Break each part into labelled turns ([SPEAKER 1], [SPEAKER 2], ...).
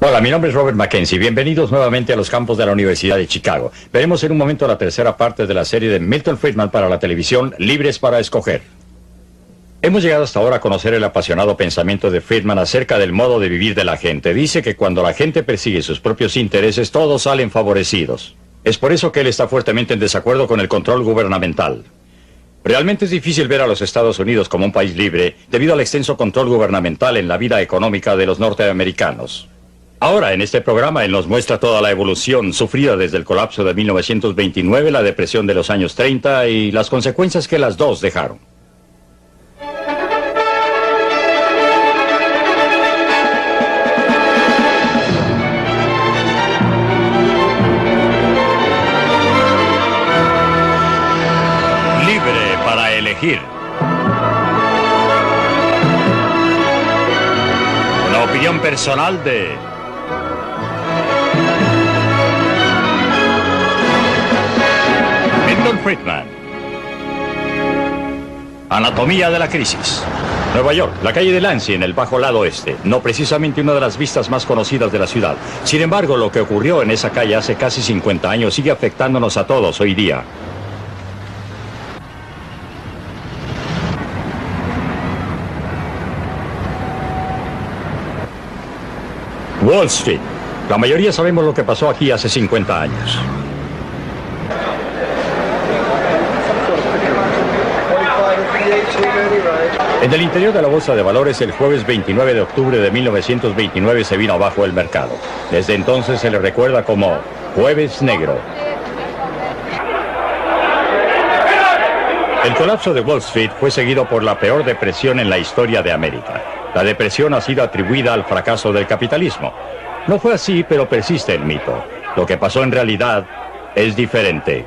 [SPEAKER 1] Hola, mi nombre es Robert Mackenzie. Bienvenidos nuevamente a los campos de la Universidad de Chicago. Veremos en un momento la tercera parte de la serie de Milton Friedman para la televisión, Libres para Escoger. Hemos llegado hasta ahora a conocer el apasionado pensamiento de Friedman acerca del modo de vivir de la gente. Dice que cuando la gente persigue sus propios intereses, todos salen favorecidos. Es por eso que él está fuertemente en desacuerdo con el control gubernamental. Realmente es difícil ver a los Estados Unidos como un país libre debido al extenso control gubernamental en la vida económica de los norteamericanos. Ahora, en este programa, él nos muestra toda la evolución sufrida desde el colapso de 1929, la depresión de los años 30 y las consecuencias que las dos dejaron. Libre para elegir. Una opinión personal de Milton Friedman. Anatomía de la crisis. Nueva York, la calle de Lansing, en el bajo lado oeste. No precisamente una de las vistas más conocidas de la ciudad. Sin embargo, lo que ocurrió en esa calle hace casi 50 años sigue afectándonos a todos hoy día. Wall Street. La mayoría sabemos lo que pasó aquí hace 50 años. En el interior de la Bolsa de Valores, el jueves 29 de octubre de 1929 se vino abajo el mercado. Desde entonces se le recuerda como Jueves Negro. El colapso de Wall Street fue seguido por la peor depresión en la historia de América. La depresión ha sido atribuida al fracaso del capitalismo. No fue así, pero persiste el mito. Lo que pasó en realidad es diferente.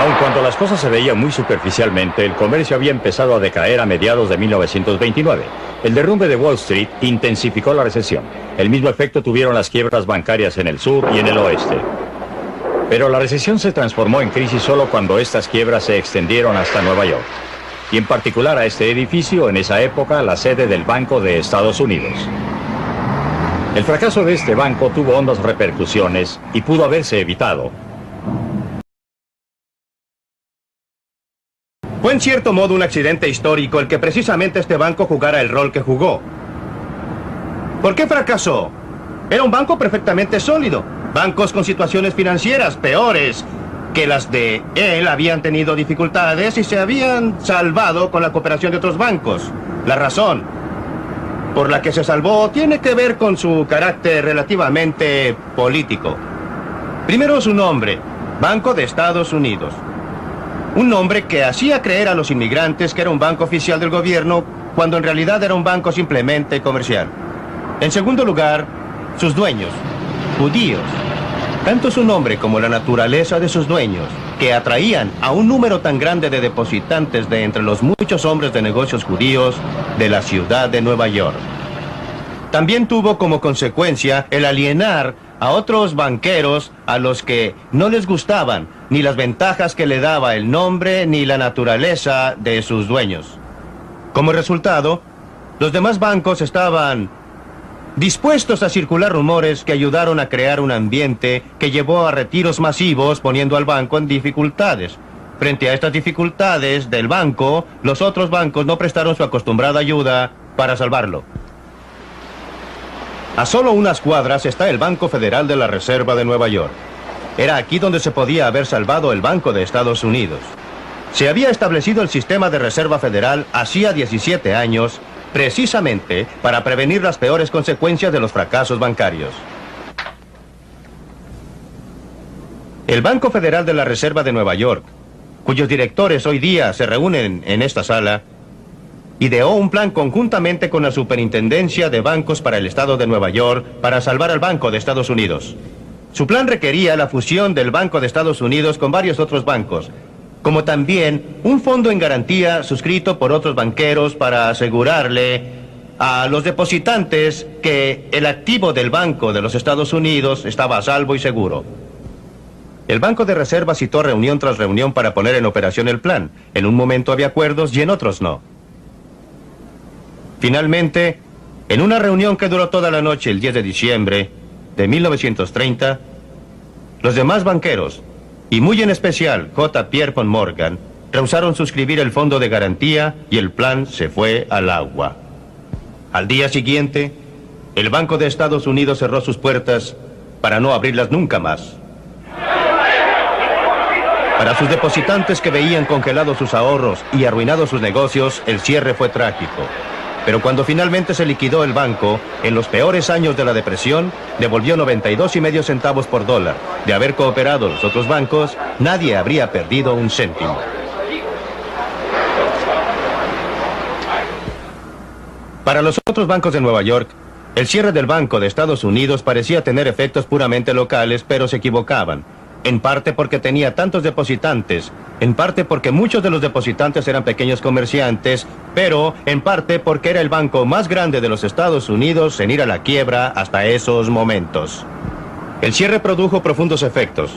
[SPEAKER 1] Aun cuando las cosas se veían muy superficialmente, el comercio había empezado a decaer a mediados de 1929. El derrumbe de Wall Street intensificó la recesión. El mismo efecto tuvieron las quiebras bancarias en el sur y en el oeste. Pero la recesión se transformó en crisis solo cuando estas quiebras se extendieron hasta Nueva York. Y en particular a este edificio, en esa época, la sede del Banco de Estados Unidos. El fracaso de este banco tuvo hondas repercusiones y pudo haberse evitado.
[SPEAKER 2] Fue en cierto modo un accidente histórico el que precisamente este banco jugara el rol que jugó. ¿Por qué fracasó? Era un banco perfectamente sólido. Bancos con situaciones financieras peores que las de él habían tenido dificultades y se habían salvado con la cooperación de otros bancos. La razón por la que se salvó tiene que ver con su carácter relativamente político. Primero su nombre, Banco de Estados Unidos. Un nombre que hacía creer a los inmigrantes que era un banco oficial del gobierno, cuando en realidad era un banco simplemente comercial. En segundo lugar, sus dueños, judíos. Tanto su nombre como la naturaleza de sus dueños, que atraían a un número tan grande de depositantes de entre los muchos hombres de negocios judíos de la ciudad de Nueva York. También tuvo como consecuencia el alienar a otros banqueros a los que no les gustaban ni las ventajas que le daba el nombre ni la naturaleza de sus dueños. Como resultado, los demás bancos estaban dispuestos a circular rumores que ayudaron a crear un ambiente que llevó a retiros masivos, poniendo al banco en dificultades. Frente a estas dificultades del banco, los otros bancos no prestaron su acostumbrada ayuda para salvarlo. A solo unas cuadras está el Banco Federal de la Reserva de Nueva York. Era aquí donde se podía haber salvado el Banco de Estados Unidos. Se había establecido el sistema de Reserva Federal hacía 17 años, precisamente para prevenir las peores consecuencias de los fracasos bancarios. El Banco Federal de la Reserva de Nueva York, cuyos directores hoy día se reúnen en esta sala, ideó un plan conjuntamente con la Superintendencia de Bancos para el Estado de Nueva York para salvar al Banco de Estados Unidos. Su plan requería la fusión del Banco de Estados Unidos con varios otros bancos, como también un fondo en garantía suscrito por otros banqueros para asegurarle a los depositantes que el activo del Banco de los Estados Unidos estaba a salvo y seguro. El Banco de Reserva citó reunión tras reunión para poner en operación el plan. En un momento había acuerdos y en otros no. Finalmente, en una reunión que duró toda la noche el 10 de diciembre de 1930, los demás banqueros, y muy en especial J. Pierpont Morgan, rehusaron suscribir el fondo de garantía y el plan se fue al agua. Al día siguiente, el Banco de Estados Unidos cerró sus puertas para no abrirlas nunca más. Para sus depositantes que veían congelados sus ahorros y arruinados sus negocios, el cierre fue trágico. Pero cuando finalmente se liquidó el banco, en los peores años de la depresión, devolvió 92,5 centavos por dólar. De haber cooperado los otros bancos, nadie habría perdido un céntimo. Para los otros bancos de Nueva York, el cierre del Banco de Estados Unidos parecía tener efectos puramente locales, pero se equivocaban. En parte porque tenía tantos depositantes, en parte porque muchos de los depositantes eran pequeños comerciantes, pero en parte porque era el banco más grande de los Estados Unidos en ir a la quiebra hasta esos momentos. El cierre produjo profundos efectos.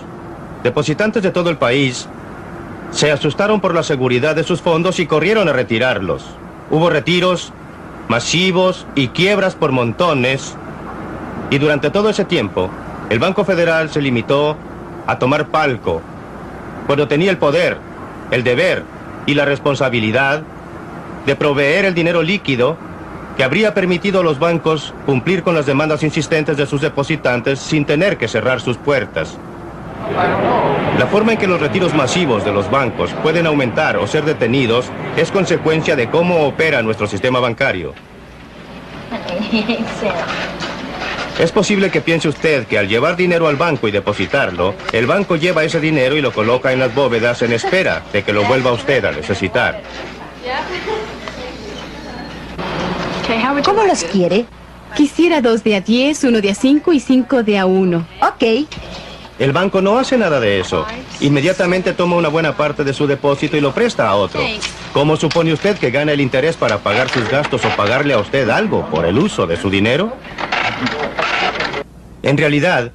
[SPEAKER 2] Depositantes de todo el país se asustaron por la seguridad de sus fondos y corrieron a retirarlos. Hubo retiros masivos y quiebras por montones, y durante todo ese tiempo, el Banco Federal se limitó a tomar palco, cuando tenía el poder, el deber y la responsabilidad de proveer el dinero líquido que habría permitido a los bancos cumplir con las demandas insistentes de sus depositantes sin tener que cerrar sus puertas. La forma en que los retiros masivos de los bancos pueden aumentar o ser detenidos es consecuencia de cómo opera nuestro sistema bancario. Es posible que piense usted que al llevar dinero al banco y depositarlo, el banco lleva ese dinero y lo coloca en las bóvedas en espera de que lo vuelva usted a necesitar.
[SPEAKER 3] ¿Cómo los quiere?
[SPEAKER 4] Quisiera 2 de a 10, 1 de a 5 y 5 de a 1.
[SPEAKER 3] Ok.
[SPEAKER 2] El banco no hace nada de eso. Inmediatamente toma una buena parte de su depósito y lo presta a otro. ¿Cómo supone usted que gana el interés para pagar sus gastos o pagarle a usted algo por el uso de su dinero? En realidad,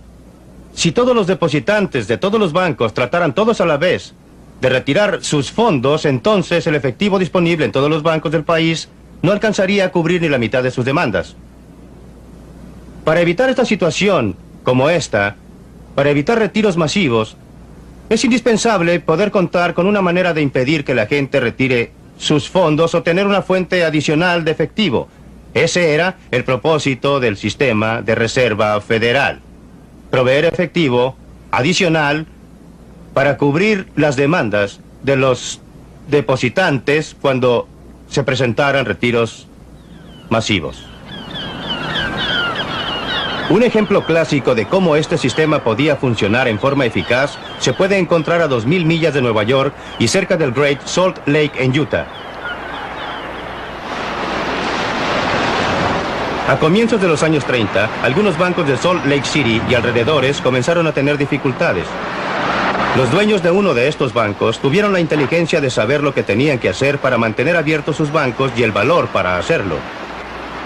[SPEAKER 2] si todos los depositantes de todos los bancos trataran todos a la vez de retirar sus fondos, entonces el efectivo disponible en todos los bancos del país no alcanzaría a cubrir ni la mitad de sus demandas. Para evitar esta situación como esta, para evitar retiros masivos, es indispensable poder contar con una manera de impedir que la gente retire sus fondos o tener una fuente adicional de efectivo. Ese era el propósito del sistema de reserva federal. Proveer efectivo adicional para cubrir las demandas de los depositantes cuando se presentaran retiros masivos. Un ejemplo clásico de cómo este sistema podía funcionar en forma eficaz se puede encontrar a 2,000 millas de Nueva York y cerca del Great Salt Lake en Utah. A comienzos de los años 30, algunos bancos de Salt Lake City y alrededores comenzaron a tener dificultades. Los dueños de uno de estos bancos tuvieron la inteligencia de saber lo que tenían que hacer para mantener abiertos sus bancos y el valor para hacerlo.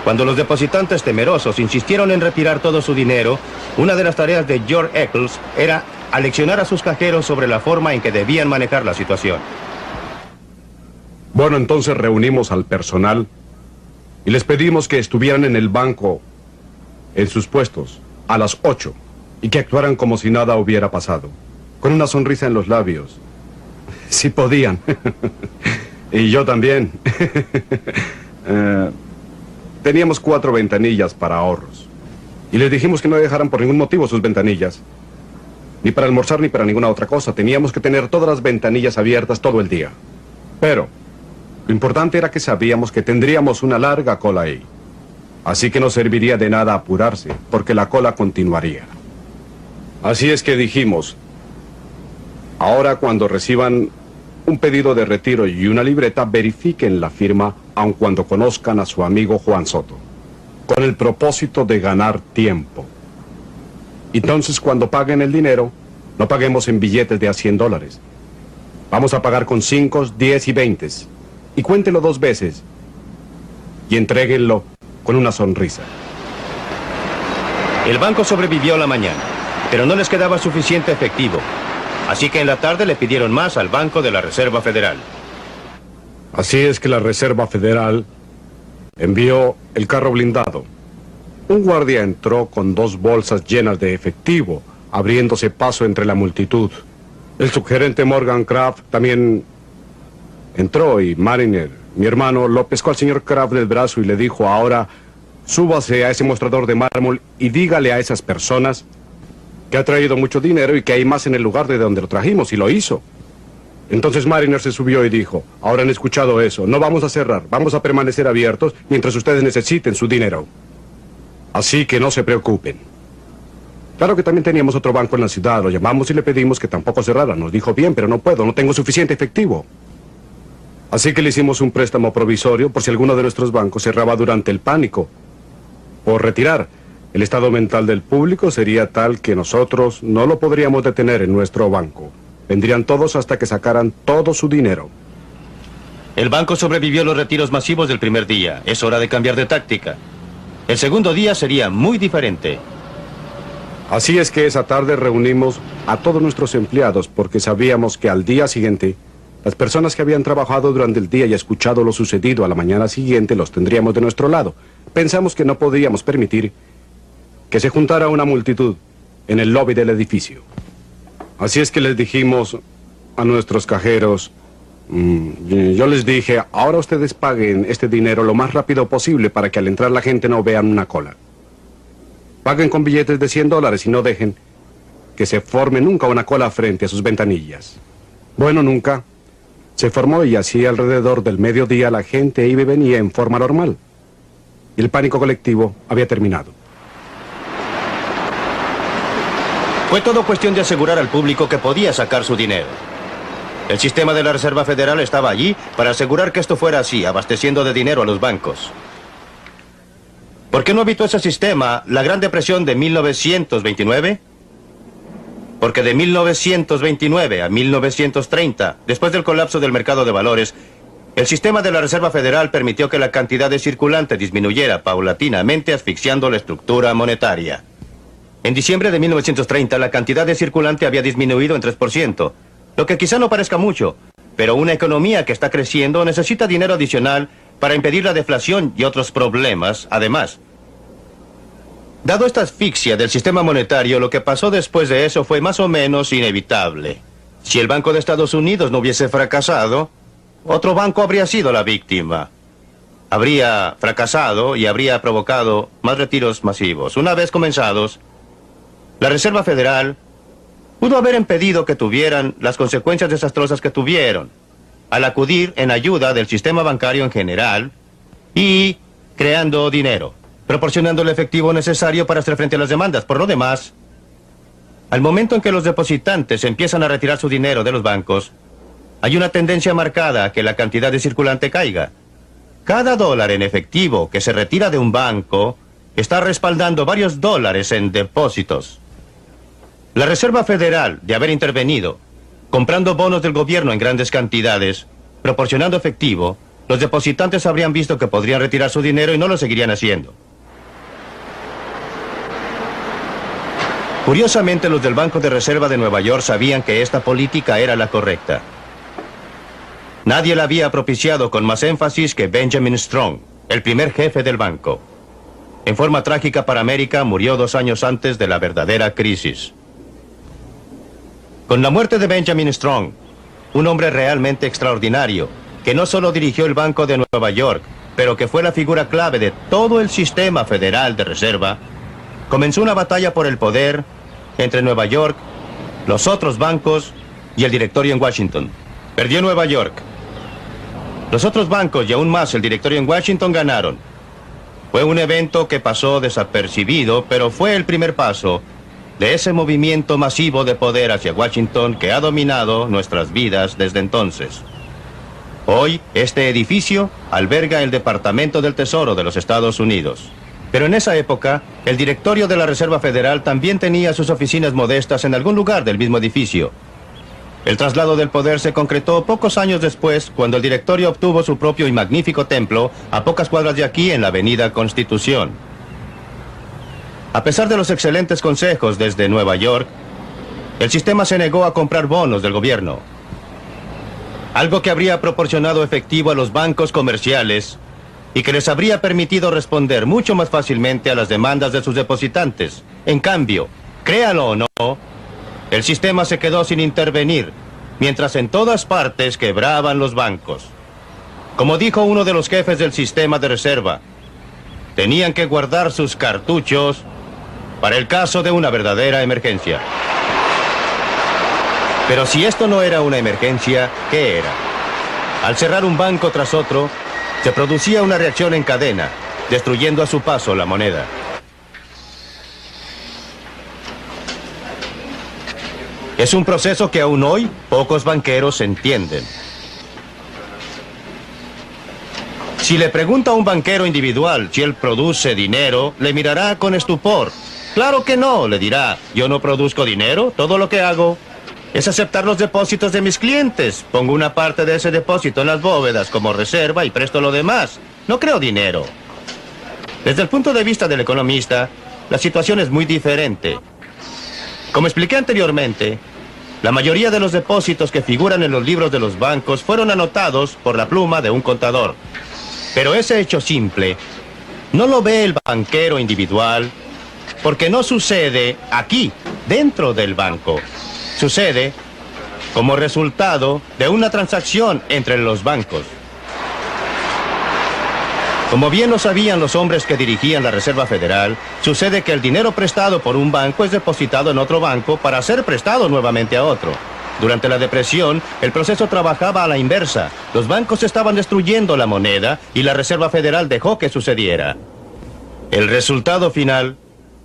[SPEAKER 2] Cuando los depositantes temerosos insistieron en retirar todo su dinero, una de las tareas de George Eccles era aleccionar a sus cajeros sobre la forma en que debían manejar la situación.
[SPEAKER 5] Bueno, entonces reunimos al personal y les pedimos que estuvieran en el banco, en sus puestos, a las 8, y que actuaran como si nada hubiera pasado, con una sonrisa en los labios. Sí podían. Y yo también. Teníamos 4 ventanillas para ahorros. Y les dijimos que no dejaran por ningún motivo sus ventanillas. Ni para almorzar ni para ninguna otra cosa. Teníamos que tener todas las ventanillas abiertas todo el día. Pero lo importante era que sabíamos que tendríamos una larga cola ahí. Así que no serviría de nada apurarse, porque la cola continuaría. Así es que dijimos, ahora cuando reciban un pedido de retiro y una libreta, verifiquen la firma, aun cuando conozcan a su amigo Juan Soto, con el propósito de ganar tiempo. Entonces, cuando paguen el dinero, no paguemos en billetes de a $100. Vamos a pagar con 5, 10 y 20. Y cuéntelo 2 veces. Y entréguenlo con una sonrisa.
[SPEAKER 2] El banco sobrevivió la mañana, pero no les quedaba suficiente efectivo. Así que en la tarde le pidieron más al Banco de la Reserva Federal.
[SPEAKER 5] Así es que la Reserva Federal envió el carro blindado. Un guardia entró con 2 bolsas llenas de efectivo, abriéndose paso entre la multitud. El subgerente Morgan Kraft también entró y Mariner, mi hermano, lo pescó al señor Kraft del brazo y le dijo: ahora súbase a ese mostrador de mármol y dígale a esas personas que ha traído mucho dinero y que hay más en el lugar de donde lo trajimos, y lo hizo. Entonces Mariner se subió y dijo: ahora han escuchado eso, no vamos a cerrar, vamos a permanecer abiertos mientras ustedes necesiten su dinero. Así que no se preocupen. Claro que también teníamos otro banco en la ciudad, lo llamamos y le pedimos que tampoco cerrara. Nos dijo: bien, pero no puedo, no tengo suficiente efectivo. Así que le hicimos un préstamo provisorio por si alguno de nuestros bancos cerraba durante el pánico por retirar. El estado mental del público sería tal que nosotros no lo podríamos detener en nuestro banco. Vendrían todos hasta que sacaran todo su dinero.
[SPEAKER 2] El banco sobrevivió a los retiros masivos del primer día. Es hora de cambiar de táctica. El segundo día sería muy diferente.
[SPEAKER 5] Así es que esa tarde reunimos a todos nuestros empleados porque sabíamos que al día siguiente las personas que habían trabajado durante el día y escuchado lo sucedido a la mañana siguiente los tendríamos de nuestro lado. Pensamos que no podíamos permitir que se juntara una multitud en el lobby del edificio. Así es que les dijimos a nuestros cajeros, yo les dije: ahora ustedes paguen este dinero lo más rápido posible para que al entrar la gente no vean una cola. Paguen con billetes de $100 y no dejen que se forme nunca una cola frente a sus ventanillas. Bueno, nunca se formó, y así alrededor del mediodía la gente iba y venía en forma normal. Y el pánico colectivo había terminado.
[SPEAKER 2] Fue todo cuestión de asegurar al público que podía sacar su dinero. El sistema de la Reserva Federal estaba allí para asegurar que esto fuera así, abasteciendo de dinero a los bancos. ¿Por qué no evitó ese sistema la Gran Depresión de 1929? Porque de 1929 a 1930, después del colapso del mercado de valores, el sistema de la Reserva Federal permitió que la cantidad de circulante disminuyera paulatinamente, asfixiando la estructura monetaria. En diciembre de 1930, la cantidad de circulante había disminuido en 3%, lo que quizá no parezca mucho, pero una economía que está creciendo necesita dinero adicional para impedir la deflación y otros problemas, además. Dado esta asfixia del sistema monetario, lo que pasó después de eso fue más o menos inevitable. Si el Banco de Estados Unidos no hubiese fracasado, otro banco habría sido la víctima. Habría fracasado y habría provocado más retiros masivos. Una vez comenzados, la Reserva Federal pudo haber impedido que tuvieran las consecuencias desastrosas que tuvieron, al acudir en ayuda del sistema bancario en general y creando dinero, proporcionando el efectivo necesario para hacer frente a las demandas. Por lo demás, al momento en que los depositantes empiezan a retirar su dinero de los bancos, hay una tendencia marcada a que la cantidad de circulante caiga. Cada dólar en efectivo que se retira de un banco está respaldando varios dólares en depósitos. La Reserva Federal, de haber intervenido, comprando bonos del gobierno en grandes cantidades, proporcionando efectivo, los depositantes habrían visto que podrían retirar su dinero y no lo seguirían haciendo. Curiosamente, los del Banco de Reserva de Nueva York sabían que esta política era la correcta. Nadie la había propiciado con más énfasis que Benjamin Strong, el primer jefe del banco. En forma trágica para América, murió 2 años antes de la verdadera crisis. Con la muerte de Benjamin Strong, un hombre realmente extraordinario, que no solo dirigió el Banco de Nueva York, pero que fue la figura clave de todo el sistema federal de reserva, comenzó una batalla por el poder entre Nueva York, los otros bancos y el directorio en Washington. Perdió Nueva York. Los otros bancos y aún más el directorio en Washington ganaron. Fue un evento que pasó desapercibido, pero fue el primer paso de ese movimiento masivo de poder hacia Washington que ha dominado nuestras vidas desde entonces. Hoy, este edificio alberga el Departamento del Tesoro de los Estados Unidos. Pero en esa época, el directorio de la Reserva Federal también tenía sus oficinas modestas en algún lugar del mismo edificio. El traslado del poder se concretó pocos años después, cuando el directorio obtuvo su propio y magnífico templo a pocas cuadras de aquí en la Avenida Constitución. A pesar de los excelentes consejos desde Nueva York, el sistema se negó a comprar bonos del gobierno, algo que habría proporcionado efectivo a los bancos comerciales y que les habría permitido responder mucho más fácilmente a las demandas de sus depositantes. En cambio, créalo o no, el sistema se quedó sin intervenir, mientras en todas partes quebraban los bancos. Como dijo uno de los jefes del sistema de reserva, tenían que guardar sus cartuchos para el caso de una verdadera emergencia. Pero si esto no era una emergencia, ¿qué era? Al cerrar un banco tras otro, se producía una reacción en cadena, destruyendo a su paso la moneda. Es un proceso que aún hoy pocos banqueros entienden. Si le pregunta a un banquero individual si él produce dinero, le mirará con estupor. Claro que no, le dirá, yo no produzco dinero, todo lo que hago es aceptar los depósitos de mis clientes. Pongo una parte de ese depósito en las bóvedas como reserva y presto lo demás. No creo dinero. Desde el punto de vista del economista, la situación es muy diferente. Como expliqué anteriormente, la mayoría de los depósitos que figuran en los libros de los bancos fueron anotados por la pluma de un contador. Pero ese hecho simple no lo ve el banquero individual porque no sucede aquí, dentro del banco. Sucede como resultado de una transacción entre los bancos. Como bien lo sabían los hombres que dirigían la Reserva Federal, sucede que el dinero prestado por un banco es depositado en otro banco para ser prestado nuevamente a otro. Durante la depresión, el proceso trabajaba a la inversa. Los bancos estaban destruyendo la moneda y la Reserva Federal dejó que sucediera. El resultado final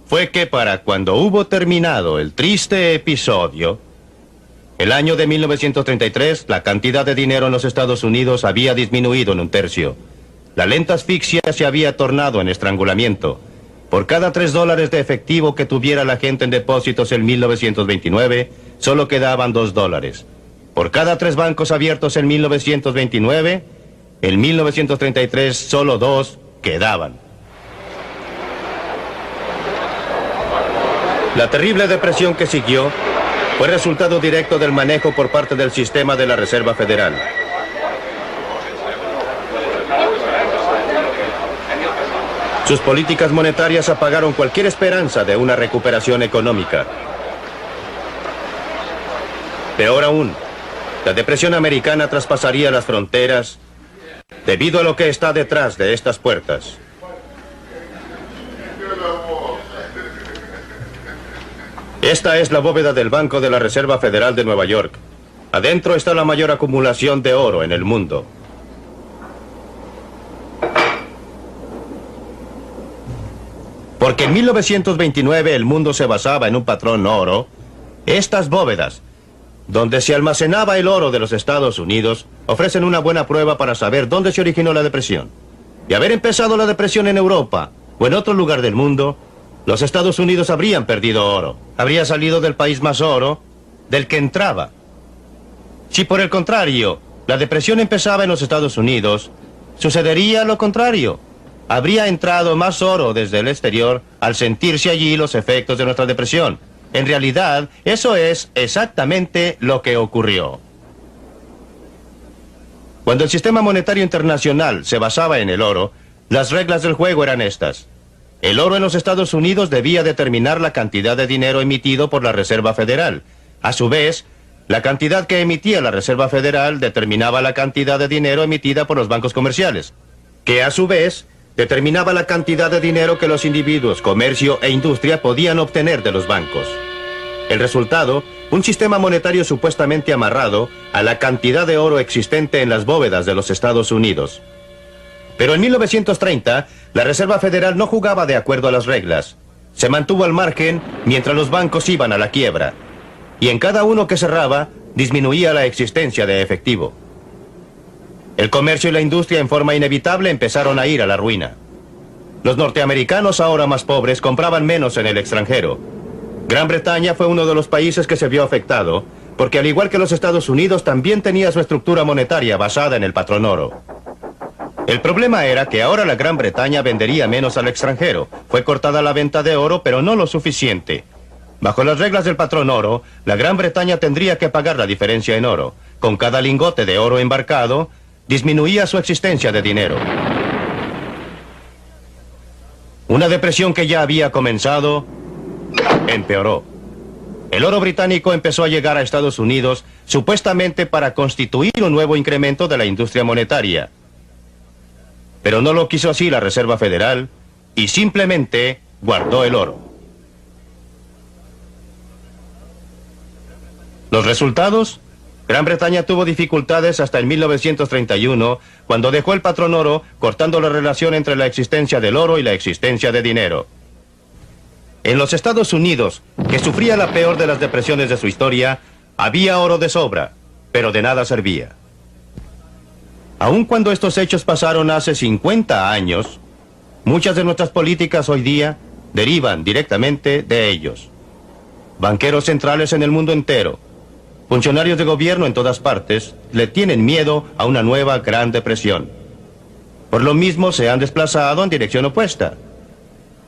[SPEAKER 2] fue que para cuando hubo terminado el triste episodio, el año de 1933, la cantidad de dinero en los Estados Unidos había disminuido en un tercio. La lenta asfixia se había tornado en estrangulamiento. Por cada $3 de efectivo que tuviera la gente en depósitos en 1929, solo quedaban $2. Por cada 3 bancos abiertos en 1929, en 1933 solo 2 quedaban. La terrible depresión que siguió fue resultado directo del manejo por parte del sistema de la Reserva Federal. Sus políticas monetarias apagaron cualquier esperanza de una recuperación económica. Peor aún, la depresión americana traspasaría las fronteras debido a lo que está detrás de estas puertas. Esta es la bóveda del Banco de la Reserva Federal de Nueva York. Adentro está la mayor acumulación de oro en el mundo. Porque en 1929 el mundo se basaba en un patrón oro, estas bóvedas, donde se almacenaba el oro de los Estados Unidos, ofrecen una buena prueba para saber dónde se originó la depresión. De haber empezado la depresión en Europa o en otro lugar del mundo, los Estados Unidos habrían perdido oro. Habría salido del país más oro del que entraba. Si por el contrario, la depresión empezaba en los Estados Unidos, sucedería lo contrario. Habría entrado más oro desde el exterior al sentirse allí los efectos de nuestra depresión. En realidad, eso es exactamente lo que ocurrió. Cuando el sistema monetario internacional se basaba en el oro, las reglas del juego eran estas. El oro en los Estados Unidos debía determinar la cantidad de dinero emitido por la Reserva Federal. A su vez, la cantidad que emitía la Reserva Federal determinaba la cantidad de dinero emitida por los bancos comerciales, que a su vez determinaba la cantidad de dinero que los individuos, comercio e industria podían obtener de los bancos. El resultado, un sistema monetario supuestamente amarrado a la cantidad de oro existente en las bóvedas de los Estados Unidos. Pero en 1930, la Reserva Federal no jugaba de acuerdo a las reglas. Se mantuvo al margen mientras los bancos iban a la quiebra. Y en cada uno que cerraba, disminuía la existencia de efectivo. El comercio y la industria en forma inevitable empezaron a ir a la ruina. Los norteamericanos, ahora más pobres, compraban menos en el extranjero. Gran Bretaña fue uno de los países que se vio afectado, porque al igual que los Estados Unidos, también tenía su estructura monetaria basada en el patrón oro. El problema era que ahora la Gran Bretaña vendería menos al extranjero. Fue cortada la venta de oro, pero no lo suficiente. Bajo las reglas del patrón oro, la Gran Bretaña tendría que pagar la diferencia en oro. Con cada lingote de oro embarcado, disminuía su existencia de dinero. Una depresión que ya había comenzado, empeoró. El oro británico empezó a llegar a Estados Unidos supuestamente para constituir un nuevo incremento de la industria monetaria. Pero no lo quiso así la Reserva Federal y simplemente guardó el oro. ¿Los resultados? Gran Bretaña tuvo dificultades hasta en 1931, cuando dejó el patrón oro, cortando la relación entre la existencia del oro y la existencia de dinero. En los Estados Unidos, que sufría la peor de las depresiones de su historia, había oro de sobra, pero de nada servía. Aun cuando estos hechos pasaron hace 50 años, muchas de nuestras políticas hoy día derivan directamente de ellos. Banqueros centrales en el mundo entero, funcionarios de gobierno en todas partes, le tienen miedo a una nueva Gran Depresión. Por lo mismo se han desplazado en dirección opuesta.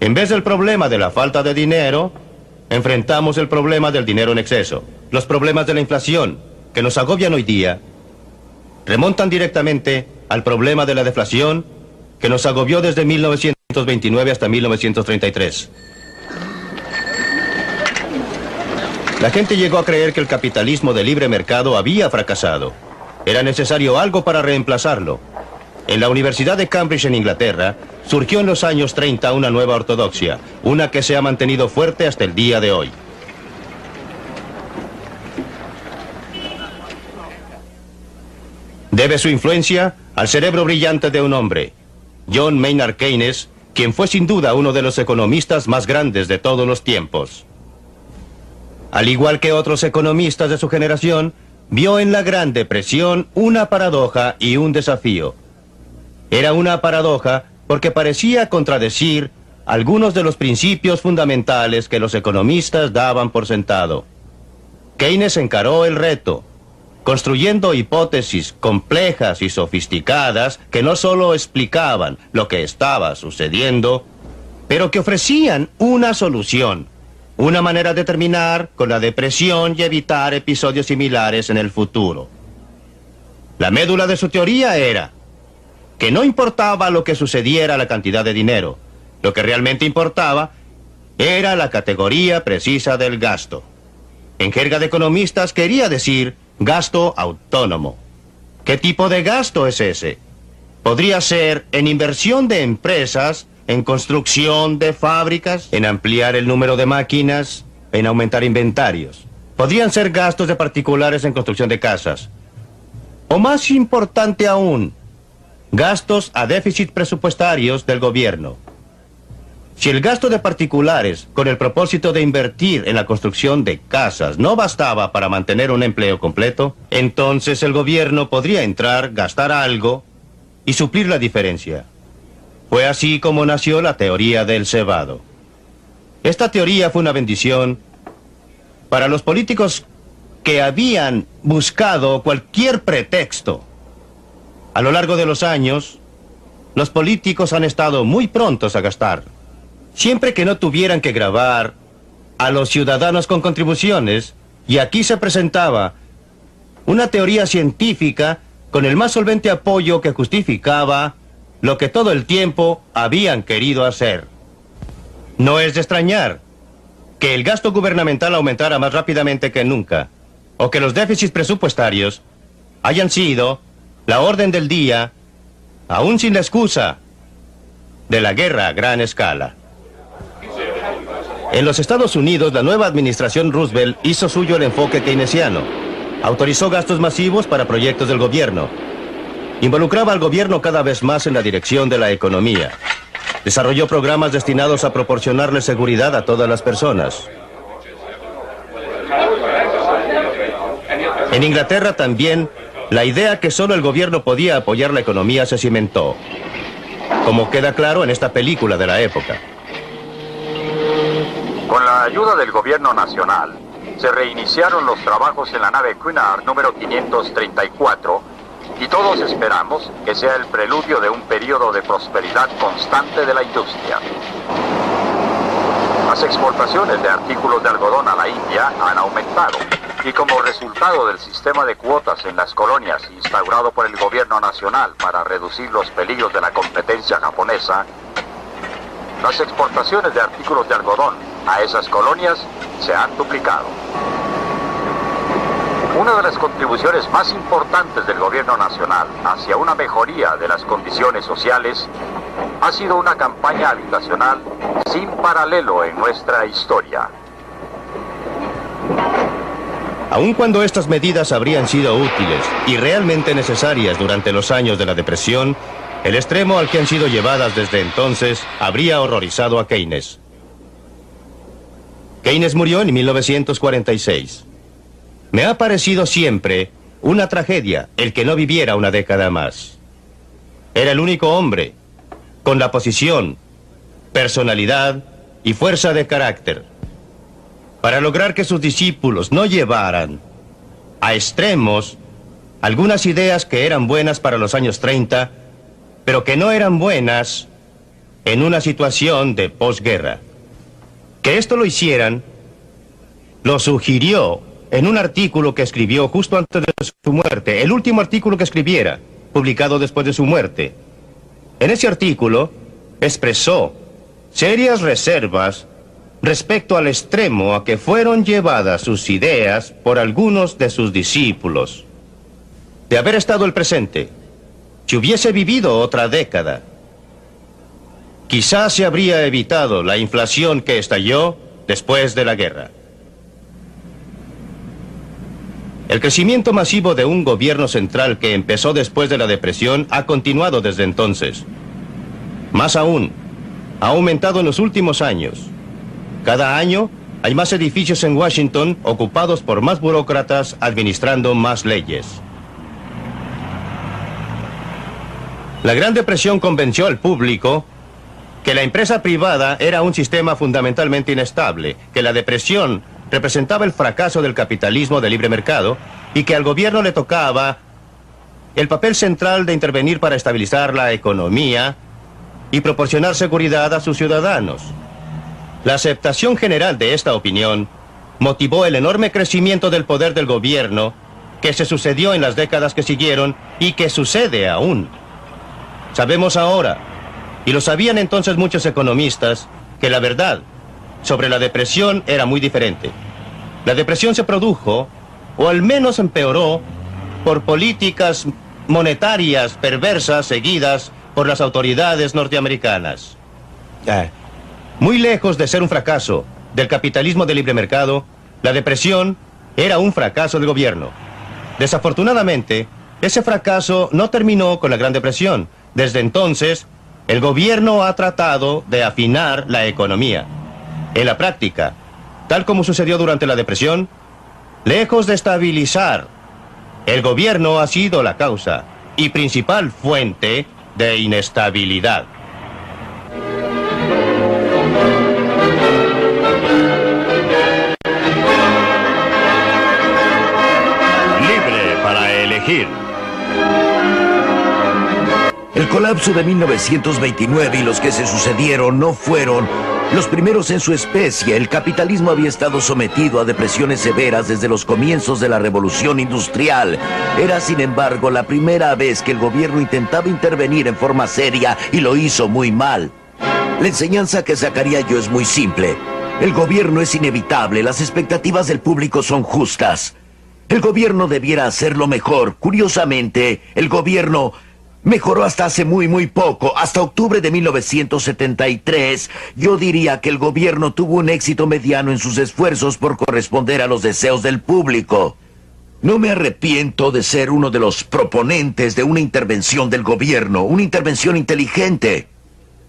[SPEAKER 2] En vez del problema de la falta de dinero, enfrentamos el problema del dinero en exceso. Los problemas de la inflación, que nos agobian hoy día, remontan directamente al problema de la deflación, que nos agobió desde 1929 hasta 1933. La gente llegó a creer que el capitalismo de libre mercado había fracasado. Era necesario algo para reemplazarlo. En la Universidad de Cambridge, en Inglaterra, surgió en los años 30 una nueva ortodoxia, una que se ha mantenido fuerte hasta el día de hoy. Debe su influencia al cerebro brillante de un hombre, John Maynard Keynes, quien fue sin duda uno de los economistas más grandes de todos los tiempos. Al igual que otros economistas de su generación, vio en la Gran Depresión una paradoja y un desafío. Era una paradoja porque parecía contradecir algunos de los principios fundamentales que los economistas daban por sentado. Keynes encaró el reto, construyendo hipótesis complejas y sofisticadas que no solo explicaban lo que estaba sucediendo, pero que ofrecían una solución, una manera de terminar con la depresión y evitar episodios similares en el futuro. La médula de su teoría era que no importaba lo que sucediera a la cantidad de dinero, lo que realmente importaba era la categoría precisa del gasto. En jerga de economistas quería decir gasto autónomo. ¿Qué tipo de gasto es ese? Podría ser en inversión de empresas, en construcción de fábricas, en ampliar el número de máquinas, en aumentar inventarios. Podrían ser gastos de particulares en construcción de casas. O más importante aún, gastos a déficit presupuestarios del gobierno. Si el gasto de particulares, con el propósito de invertir en la construcción de casas, no bastaba para mantener un empleo completo, entonces el gobierno podría entrar, gastar algo y suplir la diferencia. Fue así como nació la teoría del cebado. Esta teoría fue una bendición para los políticos que habían buscado cualquier pretexto. A lo largo de los años, los políticos han estado muy prontos a gastar. Siempre que no tuvieran que gravar a los ciudadanos con contribuciones, y aquí se presentaba una teoría científica con el más solvente apoyo que justificaba lo que todo el tiempo habían querido hacer. No es de extrañar que el gasto gubernamental aumentara más rápidamente que nunca, o que los déficits presupuestarios hayan sido la orden del día, aún sin la excusa de la guerra a gran escala. En los Estados Unidos, la nueva administración Roosevelt hizo suyo el enfoque keynesiano. Autorizó gastos masivos para proyectos del gobierno. Involucraba al gobierno cada vez más en la dirección de la economía. Desarrolló programas destinados a proporcionarle seguridad a todas las personas. En Inglaterra también, la idea que solo el gobierno podía apoyar la economía se cimentó, como queda claro en esta película de la época.
[SPEAKER 6] Con la ayuda del gobierno nacional, se reiniciaron los trabajos en la nave Cunard número 534 y todos esperamos que sea el preludio de un periodo de prosperidad constante de la industria. Las exportaciones de artículos de algodón a la India han aumentado y como resultado del sistema de cuotas en las colonias instaurado por el gobierno nacional para reducir los peligros de la competencia japonesa, las exportaciones de artículos de algodón a esas colonias se han duplicado. Una de las contribuciones más importantes del gobierno nacional hacia una mejoría de las condiciones sociales ha sido una campaña habitacional sin paralelo en nuestra historia.
[SPEAKER 2] Aun cuando estas medidas habrían sido útiles y realmente necesarias durante los años de la depresión, el extremo al que han sido llevadas desde entonces habría horrorizado a Keynes. Keynes murió en 1946. Me ha parecido siempre una tragedia el que no viviera una década más. Era el único hombre con la posición, personalidad y fuerza de carácter para lograr que sus discípulos no llevaran a extremos algunas ideas que eran buenas para los años 30, pero que no eran buenas en una situación de posguerra. Que esto lo hicieran, lo sugirió en un artículo que escribió justo antes de su muerte, el último artículo que escribiera, publicado después de su muerte. En ese artículo expresó serias reservas respecto al extremo a que fueron llevadas sus ideas por algunos de sus discípulos. De haber estado el presente, si hubiese vivido otra década, quizás se habría evitado la inflación que estalló después de la guerra. El crecimiento masivo de un gobierno central que empezó después de la depresión ha continuado desde entonces. Más aún, ha aumentado en los últimos años. Cada año hay más edificios en Washington ocupados por más burócratas administrando más leyes. La Gran Depresión convenció al público que la empresa privada era un sistema fundamentalmente inestable, que la depresión representaba el fracaso del capitalismo de libre mercado y que al gobierno le tocaba el papel central de intervenir para estabilizar la economía y proporcionar seguridad a sus ciudadanos. La aceptación general de esta opinión motivó el enorme crecimiento del poder del gobierno que se sucedió en las décadas que siguieron y que sucede aún. Sabemos ahora, y lo sabían entonces muchos economistas, que la verdad sobre la depresión era muy diferente. La depresión se produjo, o al menos empeoró, por políticas monetarias perversas seguidas por las autoridades norteamericanas. Muy lejos de ser un fracaso del capitalismo de libre mercado, la depresión era un fracaso del gobierno. Desafortunadamente, ese fracaso no terminó con la Gran Depresión. Desde entonces, el gobierno ha tratado de afinar la economía. En la práctica, tal como sucedió durante la depresión, lejos de estabilizar, el gobierno ha sido la causa y principal fuente de inestabilidad.
[SPEAKER 1] Libre para elegir.
[SPEAKER 7] El colapso de 1929 y los que se sucedieron no fueron los primeros en su especie. El capitalismo había estado sometido a depresiones severas desde los comienzos de la Revolución Industrial. Era, sin embargo, la primera vez que el gobierno intentaba intervenir en forma seria y lo hizo muy mal. La enseñanza que sacaría yo es muy simple. El gobierno es inevitable, las expectativas del público son justas. El gobierno debiera hacerlo mejor. Curiosamente, el gobierno mejoró hasta hace muy poco. Hasta octubre de 1973, yo diría que el gobierno tuvo un éxito mediano en sus esfuerzos por corresponder a los deseos del público. No me arrepiento de ser uno de los proponentes de una intervención del gobierno, una intervención inteligente.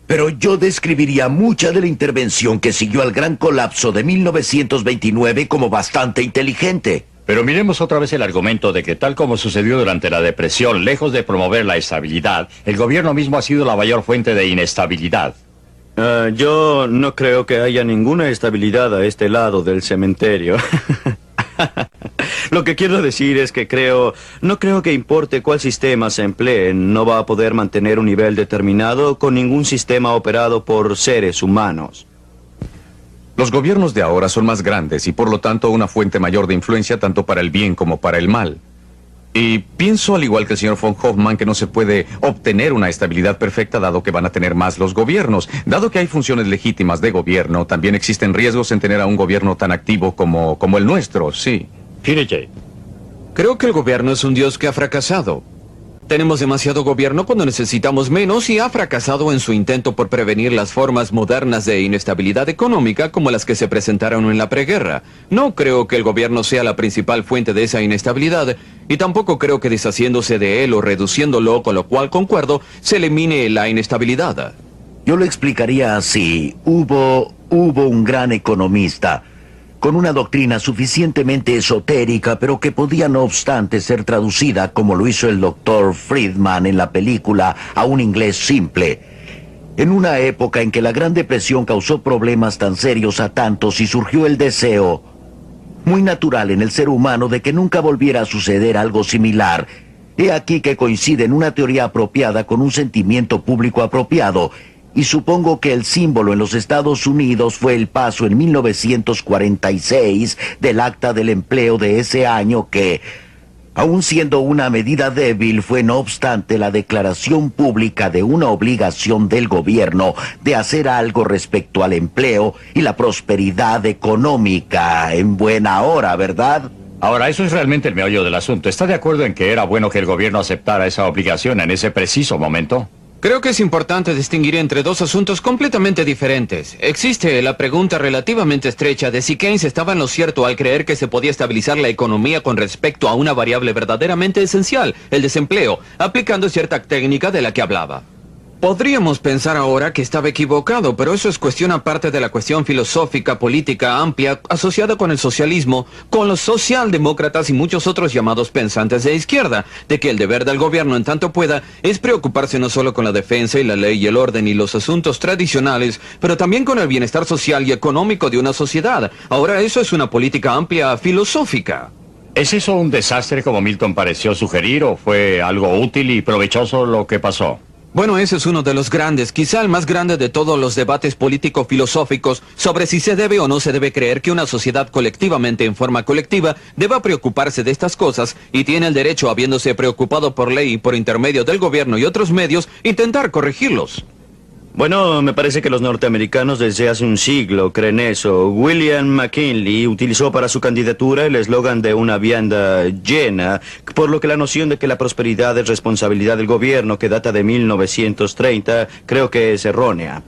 [SPEAKER 7] Pero yo describiría mucha de la intervención que siguió al gran colapso de 1929 como bastante inteligente.
[SPEAKER 1] Pero miremos otra vez el argumento de que tal como sucedió durante la depresión, lejos de promover la estabilidad, el gobierno mismo ha sido la mayor fuente de inestabilidad.
[SPEAKER 8] Yo no creo que haya ninguna estabilidad a este lado del cementerio. Lo que quiero decir es que no creo que importe cuál sistema se emplee, no va a poder mantener un nivel determinado con ningún sistema operado por seres humanos.
[SPEAKER 9] Los gobiernos de ahora son más grandes y por lo tanto una fuente mayor de influencia tanto para el bien como para el mal. Y pienso, al igual que el señor von Hoffman, que no se puede obtener una estabilidad perfecta dado que van a tener más los gobiernos. Dado que hay funciones legítimas de gobierno, también existen riesgos en tener a un gobierno tan activo como el nuestro, sí.
[SPEAKER 1] Peter J.
[SPEAKER 10] Creo que el gobierno es un dios que ha fracasado. Tenemos demasiado gobierno cuando necesitamos menos y ha fracasado en su intento por prevenir las formas modernas de inestabilidad económica como las que se presentaron en la preguerra. No creo que el gobierno sea la principal fuente de esa inestabilidad y tampoco creo que deshaciéndose de él o reduciéndolo, con lo cual concuerdo, se elimine la inestabilidad.
[SPEAKER 7] Yo lo explicaría así. Hubo un gran economista con una doctrina suficientemente esotérica, pero que podía no obstante ser traducida, como lo hizo el Dr. Friedman en la película, a un inglés simple. En una época en que la Gran Depresión causó problemas tan serios a tantos y surgió el deseo, muy natural en el ser humano, de que nunca volviera a suceder algo similar. He aquí que coincide en una teoría apropiada con un sentimiento público apropiado. Y supongo que el símbolo en los Estados Unidos fue el paso en 1946 del Acta del Empleo de ese año que, aun siendo una medida débil, fue no obstante la declaración pública de una obligación del gobierno de hacer algo respecto al empleo y la prosperidad económica en buena hora, ¿verdad?
[SPEAKER 1] Ahora, eso es realmente el meollo del asunto. ¿Está de acuerdo en que era bueno que el gobierno aceptara esa obligación en ese preciso momento?
[SPEAKER 10] Creo que es importante distinguir entre dos asuntos completamente diferentes. Existe la pregunta relativamente estrecha de si Keynes estaba en lo cierto al creer que se podía estabilizar la economía con respecto a una variable verdaderamente esencial, el desempleo, aplicando cierta técnica de la que hablaba. Podríamos pensar ahora que estaba equivocado, pero eso es cuestión aparte de la cuestión filosófica, política amplia, asociada con el socialismo, con los socialdemócratas y muchos otros llamados pensantes de izquierda, de que el deber del gobierno en tanto pueda es preocuparse no solo con la defensa y la ley y el orden y los asuntos tradicionales, pero también con el bienestar social y económico de una sociedad. Ahora eso es una política amplia filosófica.
[SPEAKER 1] ¿Es eso un desastre como Milton pareció sugerir o fue algo útil y provechoso lo que pasó?
[SPEAKER 10] Bueno, ese es uno de los grandes, quizá el más grande de todos los debates político-filosóficos sobre si se debe o no se debe creer que una sociedad colectivamente en forma colectiva deba preocuparse de estas cosas y tiene el derecho, habiéndose preocupado por ley y por intermedio del gobierno y otros medios, intentar corregirlos.
[SPEAKER 8] Bueno, me parece que los norteamericanos desde hace un siglo creen eso. William McKinley utilizó para su candidatura el eslogan de una vianda llena, por lo que la noción de que la prosperidad es responsabilidad del gobierno, que data de 1930, creo que es errónea.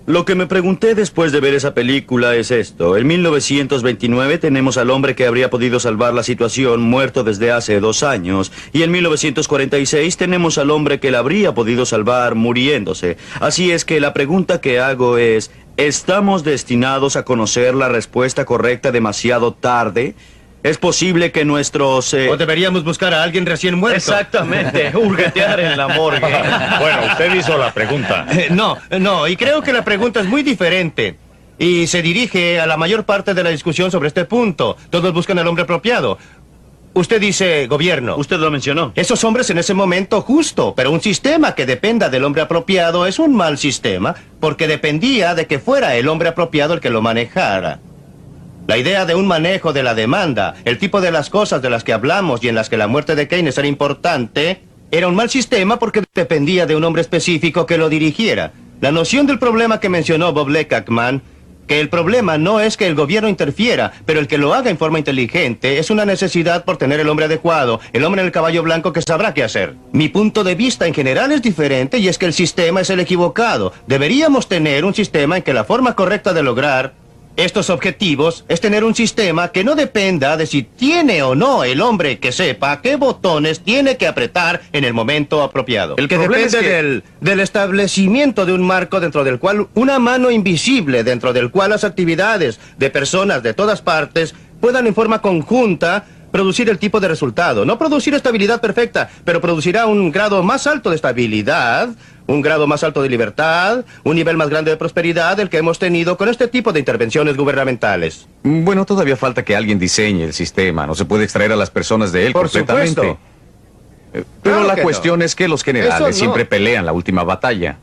[SPEAKER 8] Lo que me pregunté después de ver esa película es esto. En 1929 tenemos al hombre que habría podido salvar la situación muerto desde hace 2 años. Y en 1946 tenemos al hombre que la habría podido salvar muriéndose. Así es que la pregunta que hago es, ¿estamos destinados a conocer la respuesta correcta demasiado tarde? ¿Es posible que nuestros...
[SPEAKER 2] O deberíamos buscar a alguien recién muerto.
[SPEAKER 8] Exactamente, hurguetear en la morgue.
[SPEAKER 1] Bueno, usted hizo la pregunta.
[SPEAKER 2] No, y creo que la pregunta es muy diferente. Y se dirige a la mayor parte de la discusión sobre este punto. Todos buscan al hombre apropiado. Usted dice gobierno.
[SPEAKER 8] Usted lo mencionó.
[SPEAKER 2] Esos hombres en ese momento justo, pero un sistema que dependa del hombre apropiado es un mal sistema, porque dependía de que fuera el hombre apropiado el que lo manejara. La idea de un manejo de la demanda, el tipo de las cosas de las que hablamos y en las que la muerte de Keynes era importante, era un mal sistema porque dependía de un hombre específico que lo dirigiera. La noción del problema que mencionó Bob Lekachman, que el problema no es que el gobierno interfiera, pero el que lo haga en forma inteligente, es una necesidad por tener el hombre adecuado, el hombre en el caballo blanco que sabrá qué hacer. Mi punto de vista en general es diferente y es que el sistema es el equivocado. Deberíamos tener un sistema en que la forma correcta de lograr estos objetivos es tener un sistema que no dependa de si tiene o no el hombre que sepa qué botones tiene que apretar en el momento apropiado. El que depende del establecimiento de un marco dentro del cual una mano invisible, dentro del cual las actividades de personas de todas partes puedan en forma conjunta producir el tipo de resultado. No producir estabilidad perfecta, pero producirá un grado más alto de estabilidad, un grado más alto de libertad, un nivel más grande de prosperidad del que hemos tenido con este tipo de intervenciones gubernamentales.
[SPEAKER 9] Bueno, todavía falta que alguien diseñe el sistema. No se puede extraer a las personas de él completamente.
[SPEAKER 2] Supuesto.
[SPEAKER 9] Pero
[SPEAKER 2] Claro
[SPEAKER 9] la
[SPEAKER 2] que
[SPEAKER 9] cuestión
[SPEAKER 2] no.
[SPEAKER 9] es que los generales
[SPEAKER 2] Eso no.
[SPEAKER 9] siempre pelean la última batalla.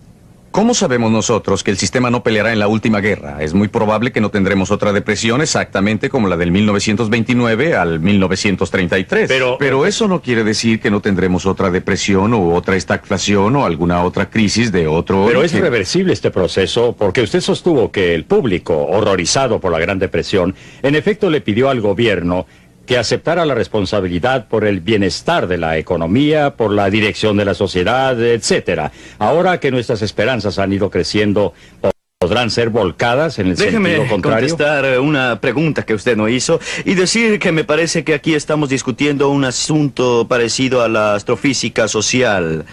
[SPEAKER 9] ¿Cómo sabemos nosotros que el sistema no peleará en la última guerra? Es muy probable que no tendremos otra depresión exactamente como la del 1929 al 1933. Pero eso no quiere decir que no tendremos otra depresión o otra estagflación o alguna otra crisis de otro
[SPEAKER 1] Pero
[SPEAKER 9] origen.
[SPEAKER 1] es reversible este proceso porque usted sostuvo que el público, horrorizado por la Gran Depresión, en efecto le pidió al gobierno que aceptara la responsabilidad por el bienestar de la economía, por la dirección de la sociedad, etcétera. Ahora que nuestras esperanzas han ido creciendo, ¿podrán ser volcadas en el sentido contrario?
[SPEAKER 8] Déjeme contestar una pregunta que usted no hizo y decir que me parece que aquí estamos discutiendo un asunto parecido a la astrofísica social.